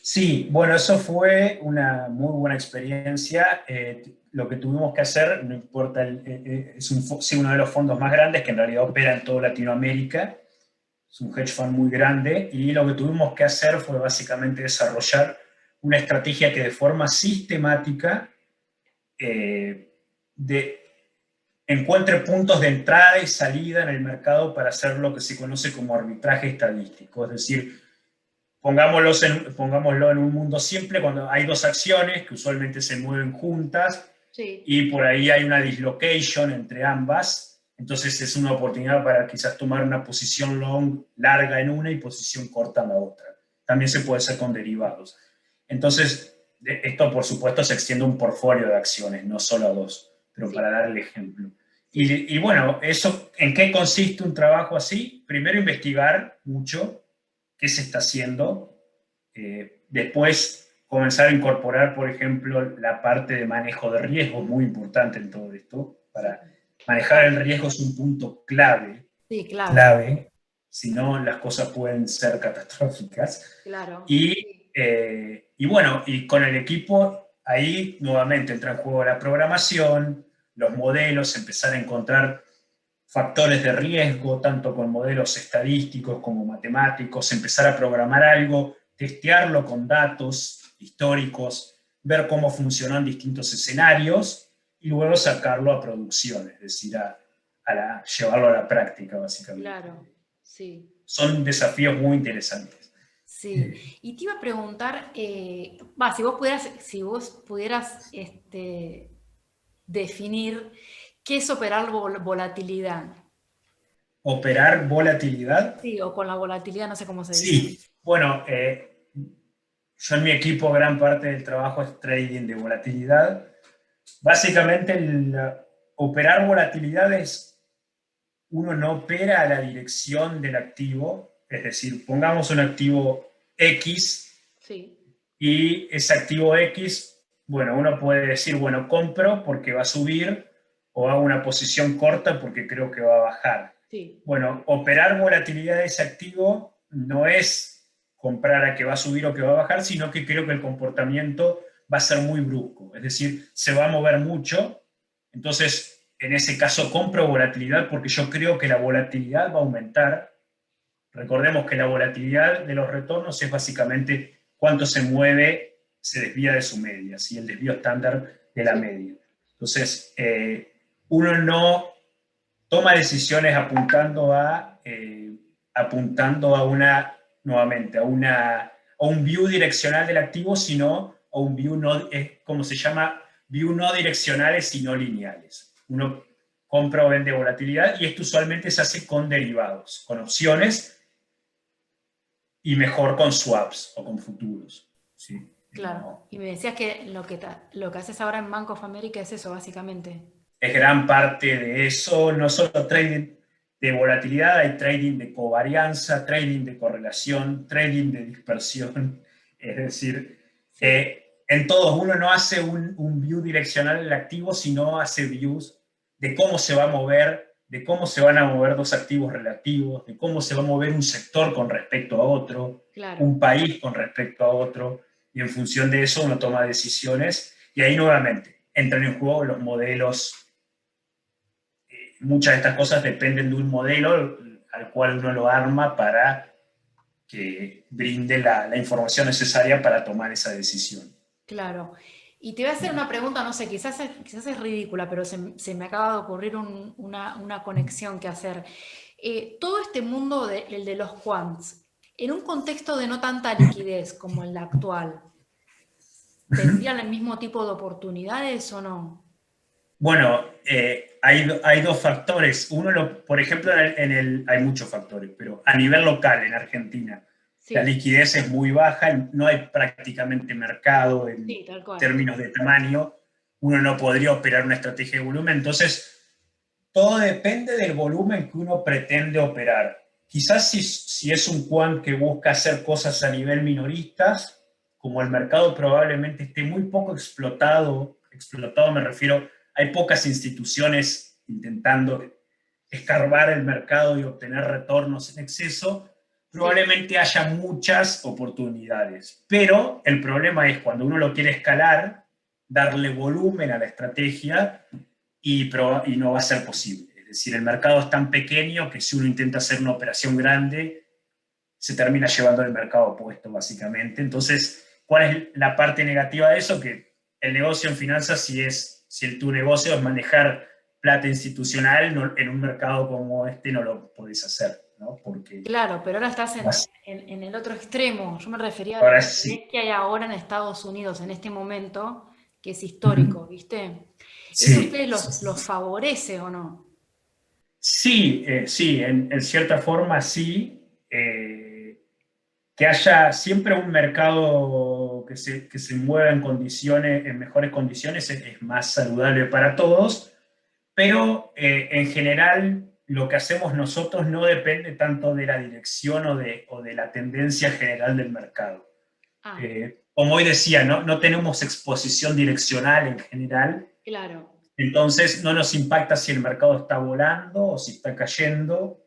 Speaker 2: Sí, bueno, eso fue una muy buena experiencia. Lo que tuvimos que hacer, no importa, es sí, uno de los fondos más grandes que en realidad opera en toda Latinoamérica. Es un hedge fund muy grande y lo que tuvimos que hacer fue básicamente desarrollar una estrategia que de forma sistemática eh, de, encuentre puntos de entrada y salida en el mercado para hacer lo que se conoce como arbitraje estadístico. Es decir, pongámoslo en un mundo simple, cuando hay dos acciones que usualmente se mueven juntas
Speaker 1: sí,
Speaker 2: y por ahí hay una dislocation entre ambas, entonces es una oportunidad para quizás tomar una posición long larga en una y posición corta en la otra. También se puede hacer con derivados. Entonces, esto por supuesto se extiende a un portfolio de acciones, no solo a dos, pero para
Speaker 1: sí,
Speaker 2: dar el ejemplo.
Speaker 1: sí,
Speaker 2: Y bueno, eso, ¿en qué consiste un trabajo así? Primero investigar mucho qué se está haciendo. Después comenzar a incorporar, por ejemplo, la parte de manejo de riesgo, muy importante en todo esto.
Speaker 1: sí,
Speaker 2: Para manejar
Speaker 1: claro,
Speaker 2: el riesgo es un punto clave,
Speaker 1: sí, clave,
Speaker 2: clave, si no las cosas pueden ser catastróficas.
Speaker 1: claro,
Speaker 2: Y bueno, y con el equipo ahí nuevamente entra en juego la programación, los modelos, empezar a encontrar factores de riesgo, tanto con modelos estadísticos como matemáticos, empezar a programar algo, testearlo con datos históricos, ver cómo funcionan distintos escenarios y luego sacarlo a producción, es decir, llevarlo a la práctica, básicamente.
Speaker 1: claro, sí.
Speaker 2: Son desafíos muy interesantes.
Speaker 1: Sí, y te iba a preguntar, si vos pudieras definir qué es operar volatilidad.
Speaker 2: Operar volatilidad.
Speaker 1: Sí, o con la volatilidad, no sé cómo se dice.
Speaker 2: Sí, bueno, yo en mi equipo gran parte del trabajo es trading de volatilidad. Básicamente, operar volatilidad es uno no opera a la dirección del activo, es decir, pongamos un activo X
Speaker 1: Sí,
Speaker 2: y ese activo X, bueno, uno puede decir, bueno, compro porque va a subir o hago una posición corta porque creo que va a bajar.
Speaker 1: sí,
Speaker 2: Bueno, operar volatilidad de ese activo no es comprar a que va a subir o que va a bajar, sino que creo que el comportamiento va a ser muy brusco, es decir, se va a mover mucho. Entonces, en ese caso, compro volatilidad porque yo creo que la volatilidad va a aumentar. Recordemos que la volatilidad de los retornos es básicamente cuánto se mueve, se desvía de su media, ¿sí? El desvío estándar de la
Speaker 1: sí,
Speaker 2: media. Entonces, uno no toma decisiones apuntando apuntando nuevamente, a un view direccional del activo, sino a un view no, como se llama, view no direccionales y no lineales. Uno compra o vende volatilidad y esto usualmente se hace con derivados, con opciones y mejor con swaps o con futuros. ¿Sí?
Speaker 1: Claro. Y me decías que lo que haces ahora en Bank of America es eso, básicamente.
Speaker 2: Es gran parte de eso, no solo trading de volatilidad, hay trading de covarianza, trading de correlación, trading de dispersión. Es decir,
Speaker 1: Sí,
Speaker 2: en todos uno no hace un view direccional del activo, sino hace views de cómo se va a mover, de cómo se van a mover dos activos relativos, de cómo se va a mover un sector con respecto a otro,
Speaker 1: claro.
Speaker 2: un país con respecto a otro, y en función de eso uno toma decisiones, y ahí nuevamente entran en juego los modelos. Muchas de estas cosas dependen de un modelo al cual uno lo arma para que brinde la información necesaria para tomar esa decisión.
Speaker 1: Claro. Y te voy a hacer una pregunta, no sé, quizás es ridícula, pero se me acaba de ocurrir una conexión que hacer. Todo este mundo, el de los quants, en un contexto de no tanta liquidez como el actual, ¿tendrían el mismo tipo de oportunidades o no?
Speaker 2: Bueno, hay dos factores. Uno, por ejemplo, hay muchos factores, pero a nivel local en Argentina, la
Speaker 1: Sí,
Speaker 2: liquidez es muy baja, no hay prácticamente mercado en
Speaker 1: sí, tal cual.
Speaker 2: términos de tamaño, uno no podría operar una estrategia de volumen, entonces todo depende del volumen que uno pretende operar. Quizás si es un quant que busca hacer cosas a nivel minoristas, como el mercado probablemente esté muy poco explotado me refiero, hay pocas instituciones intentando escarbar el mercado y obtener retornos en exceso,
Speaker 1: Sí,
Speaker 2: probablemente haya muchas oportunidades. Pero el problema es cuando uno lo quiere escalar, darle volumen a la estrategia y no va a ser posible. Es decir, el mercado es tan pequeño que si uno intenta hacer una operación grande, se termina llevando el mercado opuesto, básicamente. Entonces, ¿cuál es la parte negativa de eso? Que el negocio en finanzas, si tu negocio es manejar plata institucional, en un mercado como este no lo podés hacer, ¿no? Porque
Speaker 1: claro, pero ahora estás en,
Speaker 2: vas,
Speaker 1: en- en el otro extremo. Yo me refería a la
Speaker 2: ahora
Speaker 1: liquidez
Speaker 2: sí,
Speaker 1: que hay ahora en Estados Unidos en este momento, que es histórico, ¿viste? ¿Eso a
Speaker 2: sí,
Speaker 1: ustedes los favorece o no?
Speaker 2: sí, sí, en cierta forma sí. Que haya siempre un mercado que se mueva en condiciones, en mejores condiciones, es más saludable para todos, pero en general lo que hacemos nosotros no depende tanto de la dirección o de la tendencia general del mercado.
Speaker 1: Ah,
Speaker 2: Como hoy decía, no tenemos exposición direccional en general,
Speaker 1: claro,
Speaker 2: entonces no nos impacta si el mercado está volando o si está cayendo.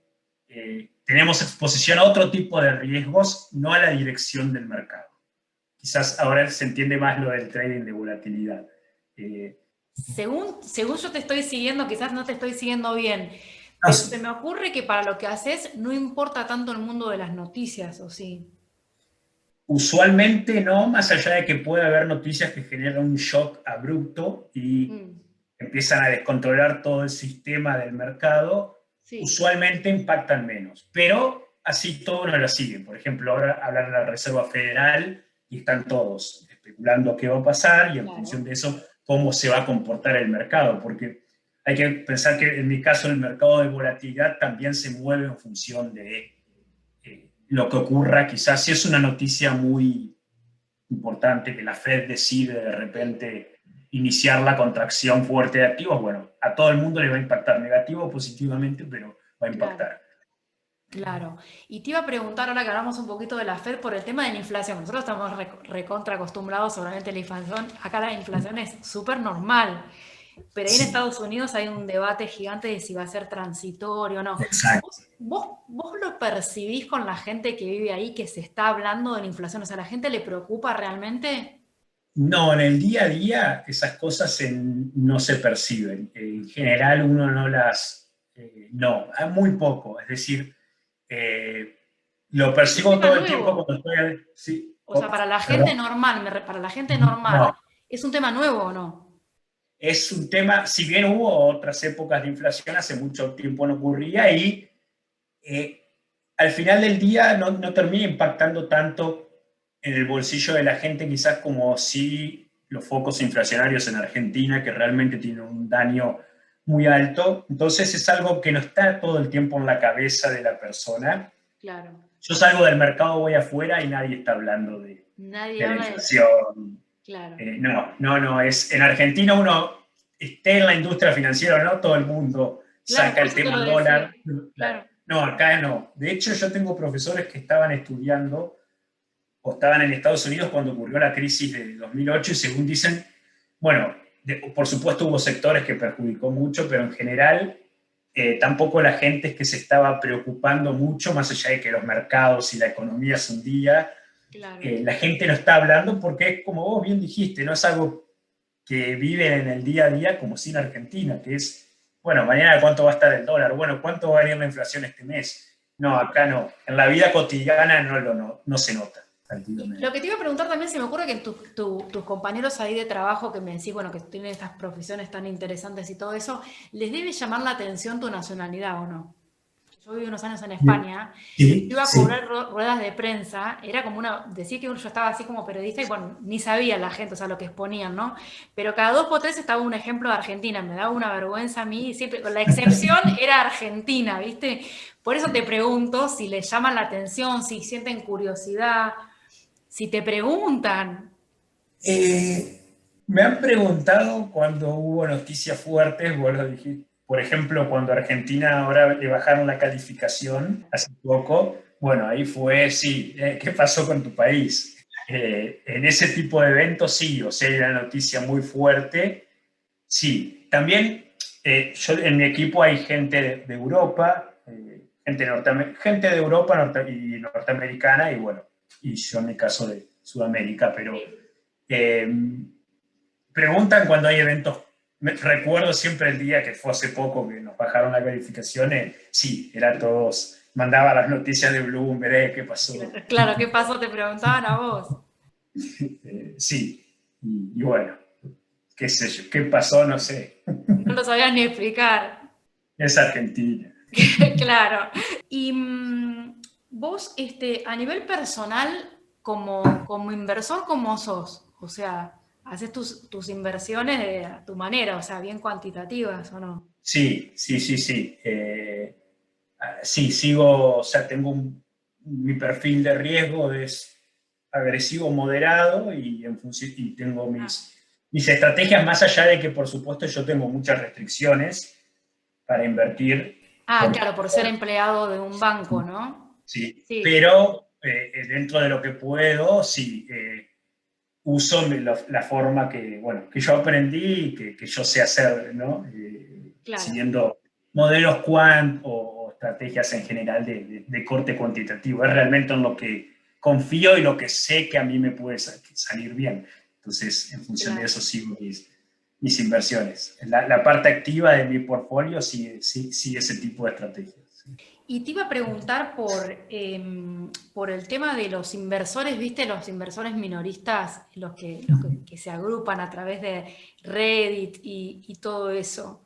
Speaker 2: Tenemos exposición a otro tipo de riesgos, no a la dirección del mercado. Quizás ahora se entiende más lo del trading de volatilidad. Eh,
Speaker 1: según yo te estoy siguiendo, quizás no te estoy siguiendo bien,
Speaker 2: no,
Speaker 1: pero se me ocurre que para lo que haces no importa tanto el mundo de las noticias, ¿o sí?
Speaker 2: usualmente no, más allá de que puede haber noticias que generan un shock abrupto y
Speaker 1: Mm,
Speaker 2: empiezan a descontrolar todo el sistema del mercado,
Speaker 1: sí,
Speaker 2: usualmente impactan menos. Pero así todo uno lo sigue. Por ejemplo, ahora hablar de la Reserva Federal y están todos especulando qué va a pasar y en función
Speaker 1: claro,
Speaker 2: de eso cómo se va a comportar el mercado. Porque hay que pensar que en mi caso el mercado de volatilidad también se mueve en función de lo que ocurra. Quizás si es una noticia muy importante que la Fed decide de
Speaker 1: sí,
Speaker 2: repente iniciar la contracción fuerte de activos, bueno, a todo el mundo le va a impactar negativo o positivamente, pero va a
Speaker 1: claro.
Speaker 2: impactar.
Speaker 1: Claro. Y te iba a preguntar ahora que hablamos un poquito de la Fed por el tema de la inflación. Nosotros estamos recontra acostumbrados seguramente a la inflación. Acá la inflación es súper normal. Pero ahí en
Speaker 2: Sí,
Speaker 1: Estados Unidos hay un debate gigante de si va a ser transitorio o no.
Speaker 2: exacto.
Speaker 1: ¿Vos lo percibís con la gente que vive ahí que se está hablando de la inflación? O sea, ¿a la gente le preocupa realmente?
Speaker 2: No, en el día a día esas cosas no se perciben. En general uno no no, muy poco. Es decir, eh, lo
Speaker 1: Es un
Speaker 2: percibo
Speaker 1: tema
Speaker 2: todo el tiempo
Speaker 1: nuevo.
Speaker 2: cuando estoy, sí,
Speaker 1: O sea, para la gente
Speaker 2: perdón,
Speaker 1: normal, para la gente normal,
Speaker 2: no,
Speaker 1: ¿es un tema nuevo o no?
Speaker 2: es un tema, si bien hubo otras épocas de inflación, hace mucho tiempo no ocurría y eh, al final del día no termina impactando tanto en el bolsillo de la gente, quizás como si los focos inflacionarios en Argentina, que realmente tienen un daño muy alto. Entonces es algo que no está todo el tiempo en la cabeza de la persona.
Speaker 1: Claro.
Speaker 2: Yo salgo del mercado, voy afuera y nadie está hablando
Speaker 1: Nadie
Speaker 2: de la
Speaker 1: habla de la...
Speaker 2: inflación.
Speaker 1: Claro.
Speaker 2: En Argentina uno esté en la industria financiera o no, todo el mundo
Speaker 1: Claro,
Speaker 2: saca
Speaker 1: por
Speaker 2: el
Speaker 1: eso te
Speaker 2: tema
Speaker 1: lo decía.
Speaker 2: dólar.
Speaker 1: Claro.
Speaker 2: No, acá no. De hecho, yo tengo profesores que estaban estudiando o estaban en Estados Unidos cuando ocurrió la crisis de 2008 y según dicen, bueno, por supuesto hubo sectores que perjudicó mucho, pero en general tampoco la gente es que se estaba preocupando mucho, más allá de que los mercados y la economía se hundía,
Speaker 1: Claro.
Speaker 2: la gente no está hablando porque es como vos bien dijiste, no es algo que vive en el día a día como si en Argentina, que es, bueno, mañana cuánto va a estar el dólar, bueno, cuánto va a venir la inflación este mes. No, acá no. En la vida cotidiana no se nota.
Speaker 1: Y lo que te iba a preguntar también, se me ocurre que en tus compañeros ahí de trabajo que me decís, bueno, que tienen estas profesiones tan interesantes y todo eso, ¿les debe llamar la atención tu nacionalidad o no? Yo viví unos años en España y
Speaker 2: Sí,
Speaker 1: iba a
Speaker 2: sí.
Speaker 1: cubrir ruedas de prensa, era como una, decía que yo estaba así como periodista y bueno, ni sabía la gente, o sea, lo que exponían, ¿no? Pero cada dos por tres estaba un ejemplo de Argentina, me daba una vergüenza a mí, y siempre, la excepción era Argentina, ¿viste? Por eso te pregunto si les llaman la atención, si sienten curiosidad, si te preguntan.
Speaker 2: Eh, Me han preguntado cuando hubo noticias fuertes, bueno, dije, por ejemplo, cuando Argentina ahora le bajaron la calificación hace poco, bueno, ahí fue, sí, ¿qué pasó con tu país? En ese tipo de eventos sí, o sea, hay una noticia muy fuerte, sí. También yo en mi equipo hay gente de Europa, gente de Europa y norteamericana, y bueno, y yo en mi caso de Sudamérica, pero eh, preguntan cuando hay eventos. Recuerdo siempre el día que fue hace poco que nos bajaron la calificación. Sí, era todos. Mandaba las noticias de Bloomberg, ¿qué pasó?
Speaker 1: Claro, ¿qué pasó? Te preguntaban a vos.
Speaker 2: Sí, y bueno, qué sé yo, qué pasó, no sé.
Speaker 1: No lo sabías ni explicar.
Speaker 2: Es Argentina.
Speaker 1: Claro. Y vos, a nivel personal, como inversor, ¿cómo sos? O sea, haces tus inversiones a tu manera, o sea, bien cuantitativas, ¿o no?
Speaker 2: Sí, sí, sí, sí. Sí, sigo, o sea, mi perfil de riesgo es agresivo moderado y, y tengo
Speaker 1: Ah,
Speaker 2: mis estrategias, más allá de que, por supuesto, yo tengo muchas restricciones para invertir.
Speaker 1: Claro, por ser empleado de un banco, ¿no?
Speaker 2: Sí,
Speaker 1: Sí,
Speaker 2: pero dentro de lo que puedo, sí, uso la forma que, bueno, que yo aprendí y que yo sé hacer, ¿no?
Speaker 1: claro,
Speaker 2: Siguiendo modelos quant o estrategias en general de corte cuantitativo. Es realmente en lo que confío y lo que sé que a mí me puede salir bien. Entonces, en función de
Speaker 1: claro.
Speaker 2: eso sigo mis inversiones. La parte activa de mi portfolio sigue ese tipo de estrategias. Sí.
Speaker 1: Y te iba a preguntar por el tema de los inversores, ¿viste? Los inversores minoristas, que se agrupan a través de Reddit y todo eso.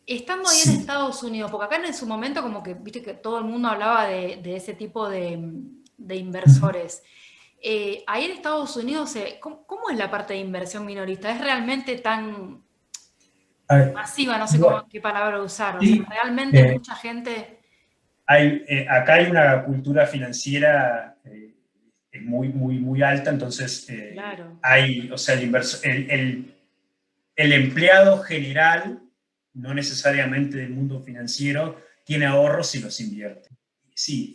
Speaker 1: Estando ahí en
Speaker 2: Sí.
Speaker 1: Estados Unidos, porque acá en su momento como que, viste que todo el mundo hablaba de ese tipo de inversores. Ahí en Estados Unidos, ¿cómo es la parte de inversión minorista? ¿Es realmente tan
Speaker 2: A ver,
Speaker 1: masiva? No sé
Speaker 2: bueno,
Speaker 1: qué palabra usar. O sea,
Speaker 2: sí,
Speaker 1: realmente mucha gente...
Speaker 2: acá hay una cultura financiera muy, muy, muy alta, entonces
Speaker 1: Claro.
Speaker 2: hay, o sea, el empleado general, no necesariamente del mundo financiero, tiene ahorros y los invierte. Sí,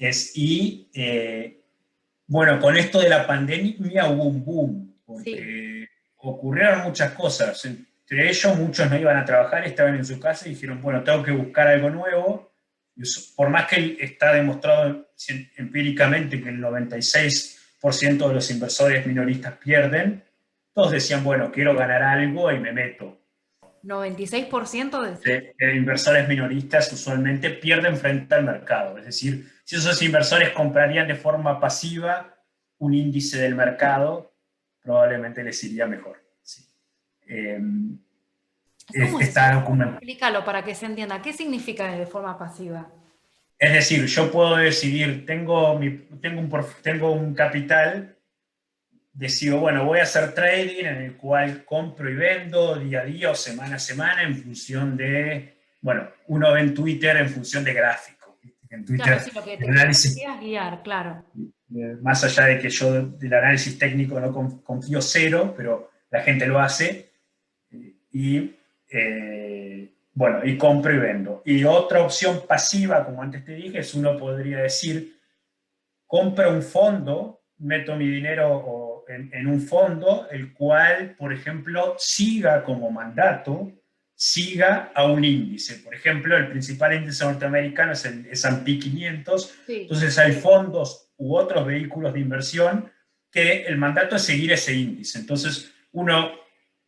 Speaker 2: bueno, con esto de la pandemia hubo un boom,
Speaker 1: Sí,
Speaker 2: porque ocurrieron muchas cosas. Entre ellos, muchos no iban a trabajar, estaban en su casa y dijeron, bueno, tengo que buscar algo nuevo. Y por más que está demostrado empíricamente que el 96% de los inversores minoristas pierden, todos decían, bueno, quiero ganar algo y me meto.
Speaker 1: 96% decís.
Speaker 2: De inversores minoristas usualmente pierden frente al mercado. Es decir, si esos inversores comprarían de forma pasiva un índice del mercado, probablemente les iría mejor. Sí. Eh,
Speaker 1: ¿Cómo es eso?
Speaker 2: está documentado.
Speaker 1: Explícalo para que se entienda. ¿Qué significa de forma pasiva?
Speaker 2: Es decir, yo puedo decidir, tengo un capital, decido, bueno, voy a hacer trading en el cual compro y vendo día a día o semana a semana en función de, bueno, uno ve en Twitter en función de gráfico. En
Speaker 1: Claro,
Speaker 2: Twitter,
Speaker 1: sí, lo que
Speaker 2: el
Speaker 1: te
Speaker 2: análisis,
Speaker 1: quieras guiar, claro.
Speaker 2: más allá de que yo del análisis técnico no confío cero, pero la gente lo hace, y bueno, y compro y vendo. Y otra opción pasiva, como antes te dije, es uno podría decir, compro un fondo, meto mi dinero en un fondo, el cual, por ejemplo, siga como mandato, siga a un índice. Por ejemplo, el principal índice norteamericano es el S&P 500,
Speaker 1: Sí,
Speaker 2: entonces hay fondos u otros vehículos de inversión que el mandato es seguir ese índice. Entonces, uno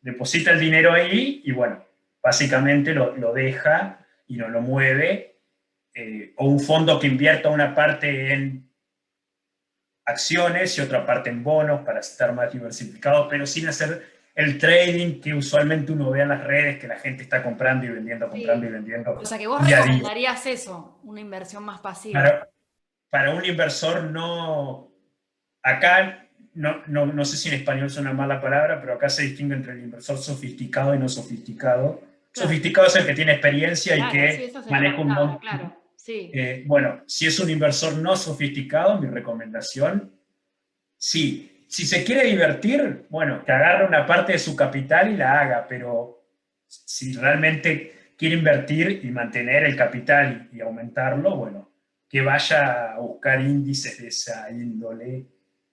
Speaker 2: deposita el dinero ahí y, bueno, básicamente lo deja y no lo mueve, o un fondo que invierta una parte en acciones y otra parte en bonos para estar más diversificado, pero sin hacer el trading que usualmente uno ve en las redes, que la gente está comprando y
Speaker 1: sí. O
Speaker 2: vendiendo
Speaker 1: sea que vos
Speaker 2: día a día.
Speaker 1: recomendarías eso, una inversión más pasiva.
Speaker 2: Para, para un inversor acá, no sé si en español es una mala palabra, pero acá se distingue entre el inversor sofisticado y no sofisticado.
Speaker 1: Claro,
Speaker 2: Sofisticado es el que tiene experiencia y
Speaker 1: claro, sí,
Speaker 2: que
Speaker 1: esa sería la
Speaker 2: maneja un
Speaker 1: palabra,
Speaker 2: montón.
Speaker 1: claro. Sí,
Speaker 2: Bueno, si es un inversor no sofisticado, mi recomendación, sí, si se quiere divertir, bueno, que agarre una parte de su capital y la haga, pero si realmente quiere invertir y mantener el capital y aumentarlo, bueno, que vaya a buscar índices de esa índole,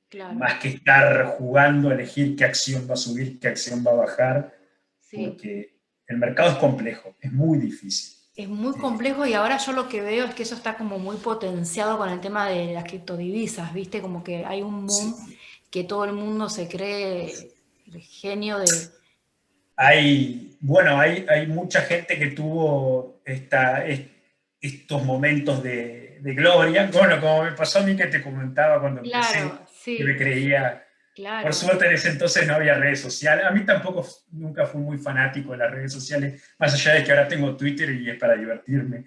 Speaker 1: claro,
Speaker 2: más que estar jugando a elegir qué acción va a subir, qué acción va a bajar,
Speaker 1: sí.
Speaker 2: porque el mercado es complejo, es muy difícil.
Speaker 1: Es muy complejo y ahora yo lo que veo es que eso está como muy potenciado con el tema de las criptodivisas, ¿viste? Como que hay un boom
Speaker 2: Sí.
Speaker 1: que todo el mundo se cree el genio de-
Speaker 2: Hay mucha gente que tuvo estos momentos de gloria. Bueno, como me pasó a mí que te comentaba cuando empecé,
Speaker 1: Claro,
Speaker 2: que me
Speaker 1: sí,
Speaker 2: creía, por
Speaker 1: claro,
Speaker 2: suerte en ese entonces no había redes sociales. A mí tampoco nunca fui muy fanático de las redes sociales, más allá de que ahora tengo Twitter y es para divertirme.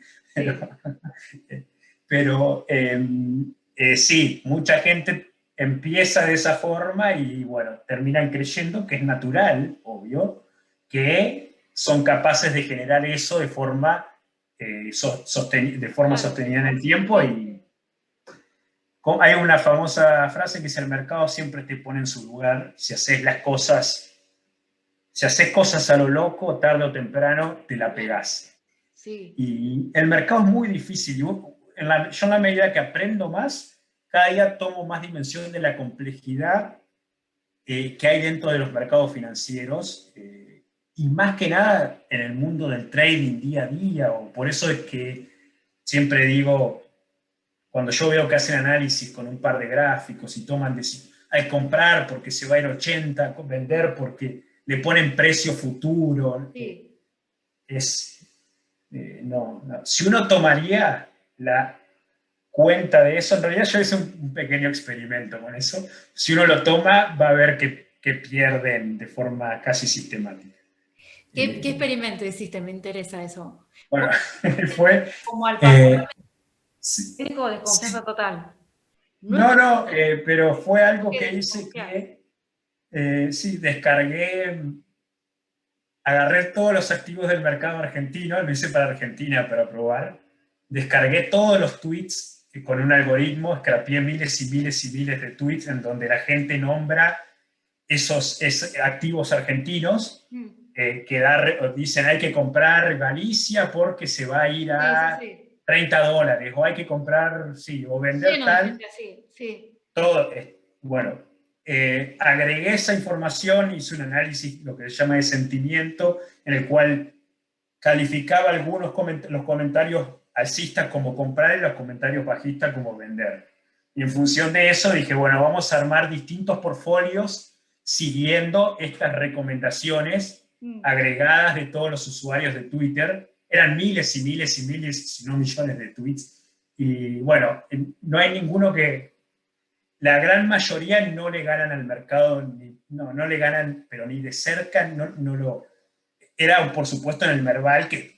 Speaker 2: Pero,
Speaker 1: sí.
Speaker 2: sí, mucha gente empieza de esa forma y bueno, terminan creyendo que es natural, obvio, que son capaces de generar eso de forma
Speaker 1: Claro, sí,
Speaker 2: sostenida en el tiempo. Y
Speaker 1: totalmente.
Speaker 2: hay una famosa frase que dice: el mercado siempre te pone en su lugar. Si haces cosas a lo loco, tarde o temprano te la
Speaker 1: Claro,
Speaker 2: pegás.
Speaker 1: sí,
Speaker 2: Y el mercado es muy difícil. Yo en la medida que aprendo más, cada día tomo más dimensión de la complejidad que hay dentro de los mercados financieros, y más que nada en el mundo del trading día a día. O por eso es que siempre digo, cuando yo veo que hacen análisis con un par de gráficos y toman decisiones, hay que comprar porque se va a ir 80, vender porque le ponen precio futuro,
Speaker 1: sí.
Speaker 2: es, no. Si uno tomaría la cuenta de eso, en realidad yo hice un pequeño experimento con eso. Si uno lo toma, va a ver que pierden de forma casi sistemática.
Speaker 1: ¿Qué
Speaker 2: Eh,
Speaker 1: experimento hiciste? Me interesa eso.
Speaker 2: bueno,
Speaker 1: Vos
Speaker 2: fue...
Speaker 1: como al pasar
Speaker 2: eh, sí,
Speaker 1: técnico de
Speaker 2: sí.
Speaker 1: confianza total. No es
Speaker 2: No, no, pero fue algo
Speaker 1: que
Speaker 2: que hice
Speaker 1: desconfiar.
Speaker 2: que, sí, agarré todos los activos del mercado argentino, lo hice para Argentina para probar, descargué todos los tweets con un algoritmo, scrapeé miles y miles y miles de tweets en donde la gente nombra esos activos argentinos,
Speaker 1: Mm.
Speaker 2: dicen hay que comprar Galicia porque se va a ir
Speaker 1: Sí, sí,
Speaker 2: a
Speaker 1: sí.
Speaker 2: $30, o hay que comprar, sí, o vender
Speaker 1: Lleno de
Speaker 2: tal,
Speaker 1: gente así, sí.
Speaker 2: todo. Bueno, agregué esa información, hice un análisis, lo que se llama de sentimiento, en el cual calificaba los comentarios alcistas como comprar y los comentarios bajistas como vender. Y en función de eso dije, bueno, vamos a armar distintos portfolios siguiendo estas recomendaciones
Speaker 1: Mm.
Speaker 2: agregadas de todos los usuarios de Twitter. Eran miles y miles y miles, si no millones de tweets. Y bueno, no hay ninguno la gran mayoría no le ganan al mercado, no le ganan, pero ni de cerca, era, por supuesto, en el Merval, que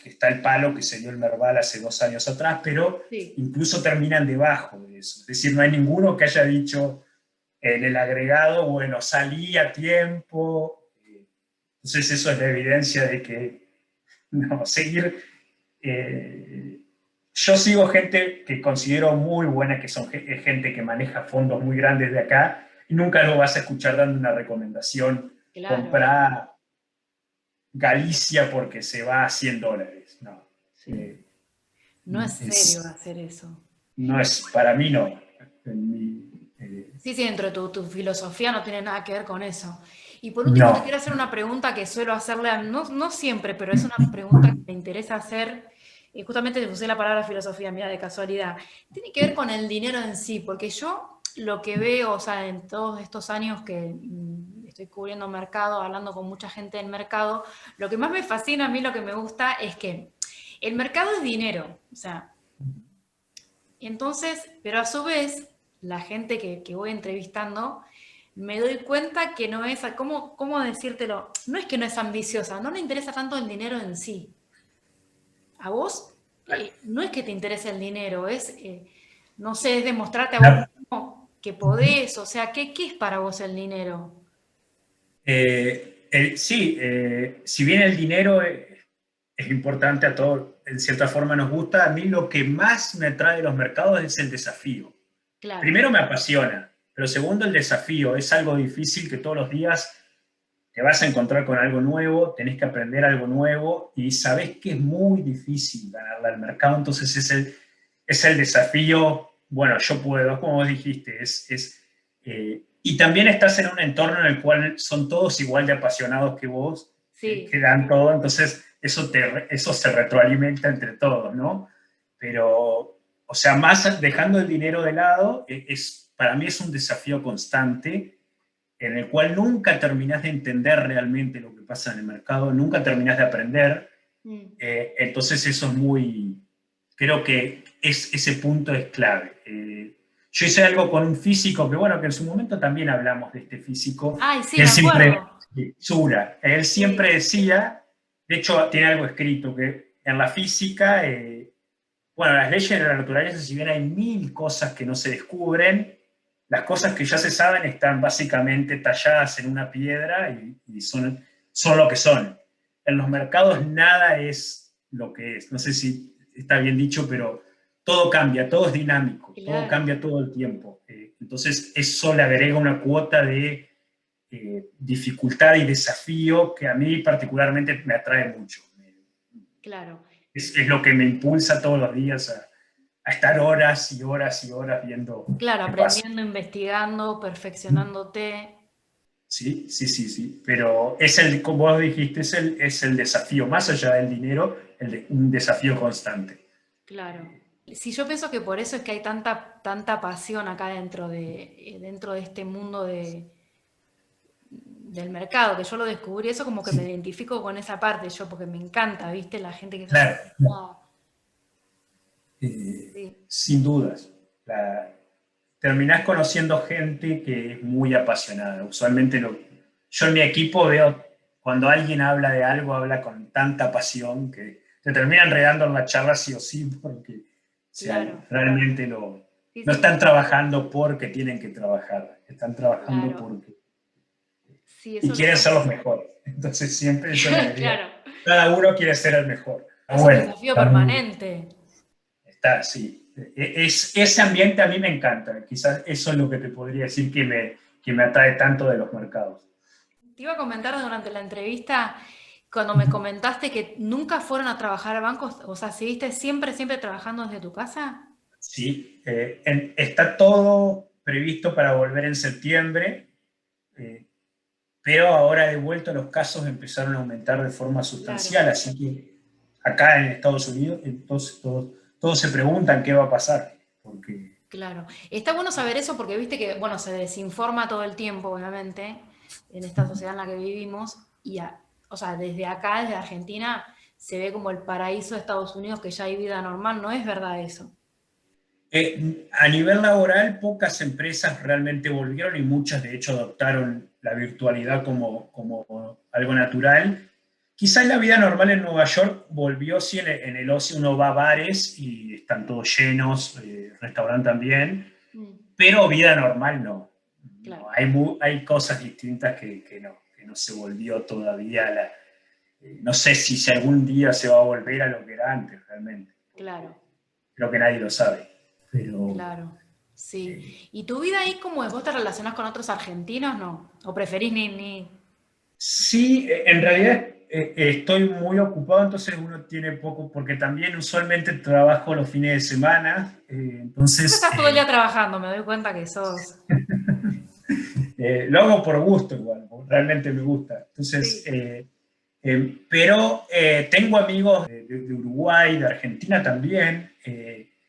Speaker 2: está el palo que se dio el Merval hace 2 años atrás, pero
Speaker 1: Sí.
Speaker 2: incluso terminan debajo de eso. Es decir, no hay ninguno que haya dicho en el agregado, bueno, salí a tiempo. Entonces eso es la evidencia de que no, seguir... yo sigo gente que considero muy buena, que son gente que maneja fondos muy grandes de acá, y nunca lo vas a escuchar dando una recomendación,
Speaker 1: Claro,
Speaker 2: comprar Galicia porque se va a $100. No,
Speaker 1: sí.
Speaker 2: eh,
Speaker 1: No es serio
Speaker 2: es,
Speaker 1: hacer eso.
Speaker 2: no es, para mí no. En mi,
Speaker 1: Sí, sí, dentro de tu filosofía no tiene nada que ver con eso. Y por último te
Speaker 2: no.
Speaker 1: quiero hacer una pregunta que suelo hacerle, no, no siempre, pero es una pregunta que me interesa hacer, y justamente te usé la palabra filosofía, mira, de casualidad. Tiene que ver con el dinero en sí, porque yo lo que veo, o sea, en todos estos años que estoy cubriendo mercado, hablando con mucha gente del mercado, lo que más me fascina a mí, lo que me gusta es que el mercado es dinero, o sea, entonces, pero a su vez, la gente que voy entrevistando, me doy cuenta que no es, ¿cómo decírtelo? No es que no es ambiciosa, no le interesa tanto el dinero en sí. A vos, no es que te interese el dinero, no sé, es demostrarte a vos
Speaker 2: La-
Speaker 1: mismo que podés, o sea, ¿qué es para vos el dinero?
Speaker 2: sí, si bien el dinero es importante a todos, en cierta forma nos gusta, a mí lo que más me atrae de los mercados es el desafío.
Speaker 1: Claro.
Speaker 2: Primero me apasiona, pero segundo el desafío. Es algo difícil que todos los días te vas a encontrar con algo nuevo, tenés que aprender algo nuevo y sabés que es muy difícil ganarle al mercado, entonces es el desafío, bueno, yo puedo, como vos dijiste, y también estás en un entorno en el cual son todos igual de apasionados que vos, que
Speaker 1: Sí,
Speaker 2: dan todo, entonces eso se retroalimenta entre todos, ¿no? Pero, o sea, más dejando el dinero de lado, para mí es un desafío constante en el cual nunca terminás de entender realmente lo que pasa en el mercado, nunca terminás de aprender.
Speaker 1: mm,
Speaker 2: Entonces eso es creo que ese punto es clave. Yo hice algo con un físico que, bueno, que en su momento también hablamos de este físico,
Speaker 1: ay, sí,
Speaker 2: que él
Speaker 1: me
Speaker 2: siempre,
Speaker 1: acuerdo.
Speaker 2: Sura, él
Speaker 1: Sí,
Speaker 2: siempre decía, de hecho tiene algo escrito, que en la física, bueno, las leyes de la naturaleza, si bien hay mil cosas que no se descubren, las cosas que ya se saben están básicamente talladas en una piedra y son lo que son. En los mercados nada es lo que es. No sé si está bien dicho, pero todo cambia, todo es dinámico, todo
Speaker 1: claro.
Speaker 2: cambia todo el tiempo. Entonces eso le agrega una cuota de dificultad y desafío que a mí particularmente me atrae mucho.
Speaker 1: Claro,
Speaker 2: Es lo que me impulsa todos los días a estar horas y horas y horas viendo
Speaker 1: claro,
Speaker 2: qué pasa.
Speaker 1: aprendiendo, investigando, perfeccionándote.
Speaker 2: Sí, sí, sí, sí. Pero como vos dijiste, es el desafío, más allá del dinero, un desafío constante.
Speaker 1: Claro. Sí, yo pienso que por eso es que hay tanta pasión acá dentro de este mundo del mercado, que yo lo descubrí, eso como que me
Speaker 2: Sí,
Speaker 1: identifico con esa parte, yo, porque me encanta, ¿viste? La gente que es así.
Speaker 2: claro,
Speaker 1: Ah, sí,
Speaker 2: sin dudas. Terminás conociendo gente que es muy apasionada. Usualmente yo en mi equipo veo cuando alguien habla de algo, habla con tanta pasión que te termina enredando en la charla sí o sí, porque
Speaker 1: claro.
Speaker 2: realmente
Speaker 1: Sí,
Speaker 2: no
Speaker 1: sí,
Speaker 2: están trabajando porque tienen que trabajar, están trabajando
Speaker 1: claro.
Speaker 2: porque
Speaker 1: Sí,
Speaker 2: y
Speaker 1: eso lo
Speaker 2: quieren ser los
Speaker 1: veo.
Speaker 2: mejores. Entonces siempre eso le agrega.
Speaker 1: Claro.
Speaker 2: Cada uno quiere ser el mejor.
Speaker 1: Es un
Speaker 2: Bueno,
Speaker 1: desafío permanente.
Speaker 2: está, sí. Ese ambiente a mí me encanta. Quizás eso es lo que te podría decir que me atrae tanto de los mercados.
Speaker 1: Te iba a comentar durante la entrevista, cuando me comentaste que nunca fueron a trabajar a bancos, o sea, ¿seguiste siempre trabajando desde tu casa?
Speaker 2: Sí, está todo previsto para volver en septiembre, eh, pero ahora de vuelta los casos empezaron a aumentar de forma
Speaker 1: Claro,
Speaker 2: sustancial, así que acá en Estados Unidos entonces todos se preguntan qué va a pasar, porque
Speaker 1: claro. Está bueno saber eso porque viste que, bueno, se desinforma todo el tiempo, obviamente, en esta sociedad en la que vivimos, o sea, desde acá, desde Argentina, se ve como el paraíso de Estados Unidos, que ya hay vida normal, no es verdad eso.
Speaker 2: a nivel laboral pocas empresas realmente volvieron y muchas de hecho adoptaron la virtualidad como algo natural. Quizás la vida normal en Nueva York volvió, sí, en el ocio uno va a bares y están todos llenos, restaurante también,
Speaker 1: Mm,
Speaker 2: pero vida normal no. No,
Speaker 1: claro,
Speaker 2: hay cosas distintas que no se volvió todavía. No sé si algún día se va a volver a lo que era antes realmente.
Speaker 1: claro,
Speaker 2: Creo que nadie lo sabe. Pero
Speaker 1: claro.
Speaker 2: eh,
Speaker 1: Sí. ¿Y tu vida ahí cómo es? ¿Vos te relacionás con otros argentinos, no? ¿O preferís ni...
Speaker 2: sí, en realidad estoy muy ocupado, entonces uno tiene poco, porque también usualmente trabajo los fines de semana,
Speaker 1: Vos
Speaker 2: entonces
Speaker 1: estás todo el día trabajando, me doy cuenta que sos...
Speaker 2: lo hago por gusto igual, realmente me gusta. Entonces,
Speaker 1: Sí.
Speaker 2: pero tengo amigos de Uruguay, de Argentina también,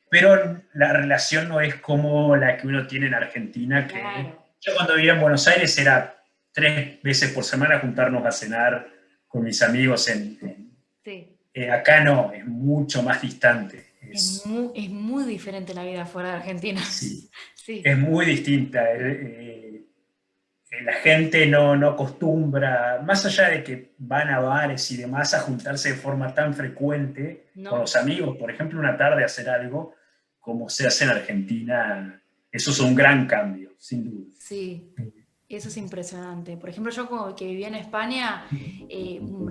Speaker 2: pero la relación no es como la que uno tiene en Argentina, que
Speaker 1: Claro,
Speaker 2: yo cuando vivía en Buenos Aires era 3 veces por semana juntarnos a cenar con mis amigos.
Speaker 1: sí.
Speaker 2: Acá no, es mucho más distante.
Speaker 1: Es muy diferente la vida fuera de Argentina.
Speaker 2: Sí, es
Speaker 1: Sí,
Speaker 2: muy distinta.
Speaker 1: sí,
Speaker 2: La gente no acostumbra, más allá de que van a bares y demás, a juntarse de forma tan frecuente con
Speaker 1: no,
Speaker 2: los amigos, por ejemplo, una tarde a hacer algo, como se hace en Argentina, eso es un gran cambio, sin duda.
Speaker 1: sí, eso es impresionante. Por ejemplo, yo como que vivía en España,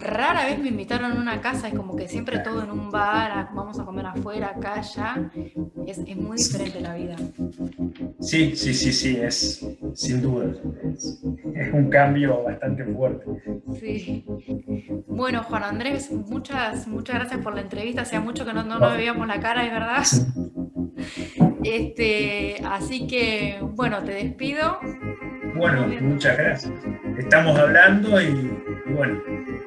Speaker 1: rara vez me invitaron a una casa, es como que siempre todo en un bar, vamos a comer afuera, acá, allá. Es muy diferente la vida.
Speaker 2: Sí, sí, sí, sí, es sin duda. Es un cambio bastante fuerte.
Speaker 1: Sí. Bueno, Juan Andrés, muchas gracias por la entrevista. Hacía mucho que no nos veíamos la cara, es verdad. Así que, bueno, te despido. Nos estamos
Speaker 2: Bueno,
Speaker 1: viendo.
Speaker 2: muchas gracias. Estamos hablando y bueno,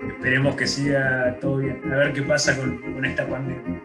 Speaker 2: esperemos que siga todo bien. A ver qué pasa con esta pandemia.